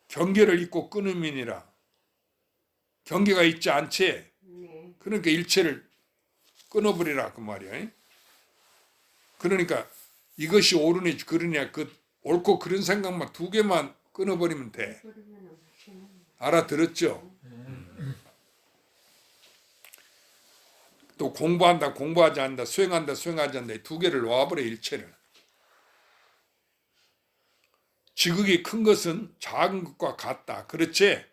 경계를 잇고 끊음이니라. 경계가 있지 않지. 그러니까 일체를 끊어버리라 그 말이야. 그러니까 이것이 옳으니 그러냐 그 옳고 그런 생각만 두 개만 끊어버리면 돼. 알아들었죠? 또 공부한다 공부하지 않는다 수행한다 수행하지 않는다 두 개를 놓아버려 일체를. 지극히 큰 것은 작은 것과 같다. 그렇지?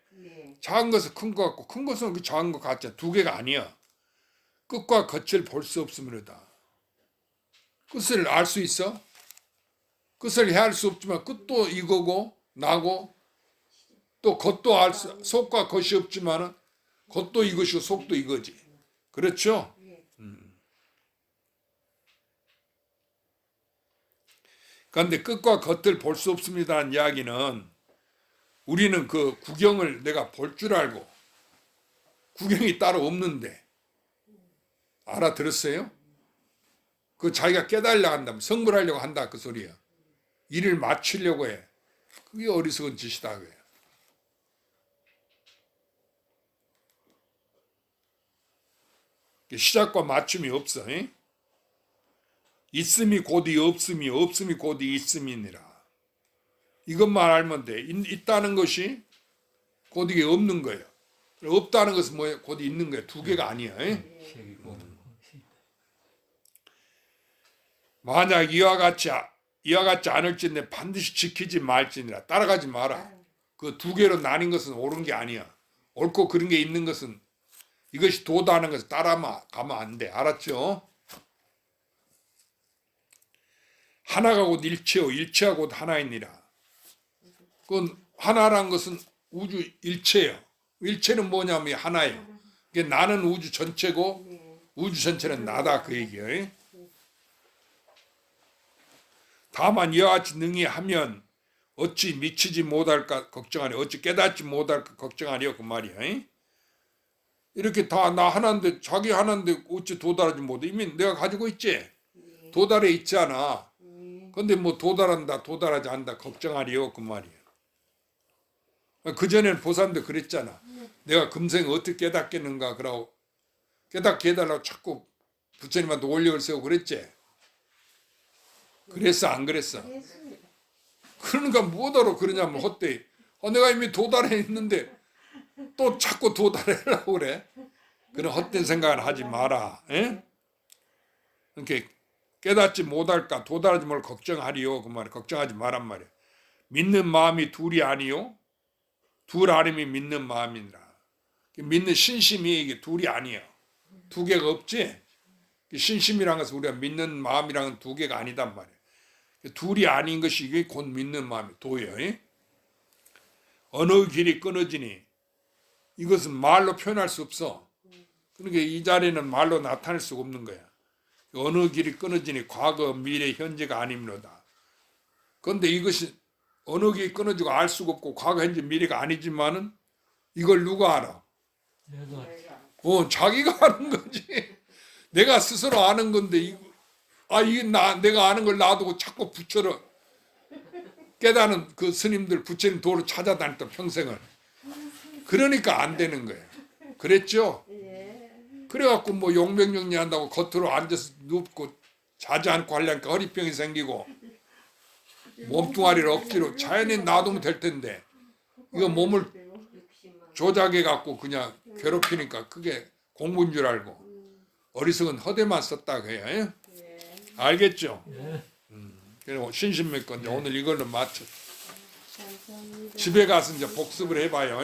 작은 것은 큰 것 같고 큰 것은 그 작은 것 같지. 두 개가 아니야. 끝과 겉을 볼 수 없음이로다. 끝을 알 수 있어? 끝을 헤아릴 수 없지만 끝도 이거고 나고 또 겉도 알 수, 속과 겉이 없지만은 겉도 이것이고 속도 이거지. 그렇죠? 그런데 끝과 겉을 볼 수 없습니다는 이야기는 우리는 그 구경을 내가 볼 줄 알고 구경이 따로 없는데 알아들었어요? 그 자기가 깨달으려고 한다면 성불하려고 한다 그 소리야. 일을 마치려고 해. 그게 어리석은 짓이다 그래요. 시작과 맞춤이 없어. 에? 있음이 곧이 없음이, 없음이 곧이 있음이니라. 이것만 알면 돼. 있다는 것이 곧 이게 없는 거예요. 없다는 것은 뭐예요? 곧 있는 거예요. 두 개가 아니야. 에? 만약 이와 같지 않을진데 반드시 지키지 말지니라. 따라가지 마라. 그 두 개로 나뉜 것은 옳은 게 아니야. 옳고 그런 게 있는 것은 이것이 도다는 것을 따라가면 안 돼. 알았죠? 하나가 곧 일체요. 일체가 곧 하나이니라. 그건 하나란 것은 우주 일체예요. 일체는 뭐냐면 하나예요. 그게 나는 우주 전체고 우주 전체는 나다 그 얘기예요. 다만 이와 같이 능히 하면 어찌 미치지 못할까 걱정하니 어찌 깨닫지 못할까 걱정하니요 그 말이야. 이렇게 다 나 하나인데 자기 하나인데 어찌 도달하지 못해. 이미 내가 가지고 있지. 도달해 있잖아. 근데 뭐 도달한다 도달하지 않는다 걱정하리요 그 말이야. 그전에는 보살도 그랬잖아. 내가 금생 어떻게 깨닫겠는가 그러고 깨닫게 해달라고 자꾸 부처님한테 올력을 세우고 그랬지. 그랬어 안 그랬어? 그러니까 뭐하러 그러냐면 헛되이 내가 이미 도달해 있는데 또 자꾸 도달하려고 그래. 그런 헛된 생각을 하지 마라. 에? 이렇게 깨닫지 못할까 도달하지 뭘 걱정하리요 그 말이야. 걱정하지 말란 말이야. 믿는 마음이 둘이 아니요 둘 아님이 믿는 마음이니라. 믿는 신심이 이게 둘이 아니야. 두 개가 없지. 신심이란 것은 우리가 믿는 마음이란 두 개가 아니단 말이야. 둘이 아닌 것이 이게 곧 믿는 마음이 도예요. 어느 길이 끊어지니 이것은 말로 표현할 수 없어. 그러니까 이 자리는 말로 나타낼 수가 없는 거야. 어느 길이 끊어지니 과거, 미래, 현재가 아닙니다. 그런데 이것이 어느 길이 끊어지고 알 수가 없고 과거, 현재, 미래가 아니지만은 이걸 누가 알아? 자기가 아는 거지. 내가 스스로 아는 건데 이게 내가 아는 걸 놔두고 자꾸 부처를 깨닫는 그 스님들 부처님 도로 찾아다녔던 평생을. 그러니까 안 되는 거예요. 그랬죠? 그래갖고 뭐 용병정리 한다고 겉으로 앉아서 눕고 자지 않고 하려니까 허리병이 생기고 몸뚱아리를 억지로 자연히 놔두면 될 텐데 이거 몸을 조작해갖고 그냥 괴롭히니까 그게 공부인 줄 알고 어리석은 허대만 썼다 그래요. 알겠죠? 그리고 신신몇 건 오늘 이걸로 마쳐. 집에 가서 이제 복습을 해봐요.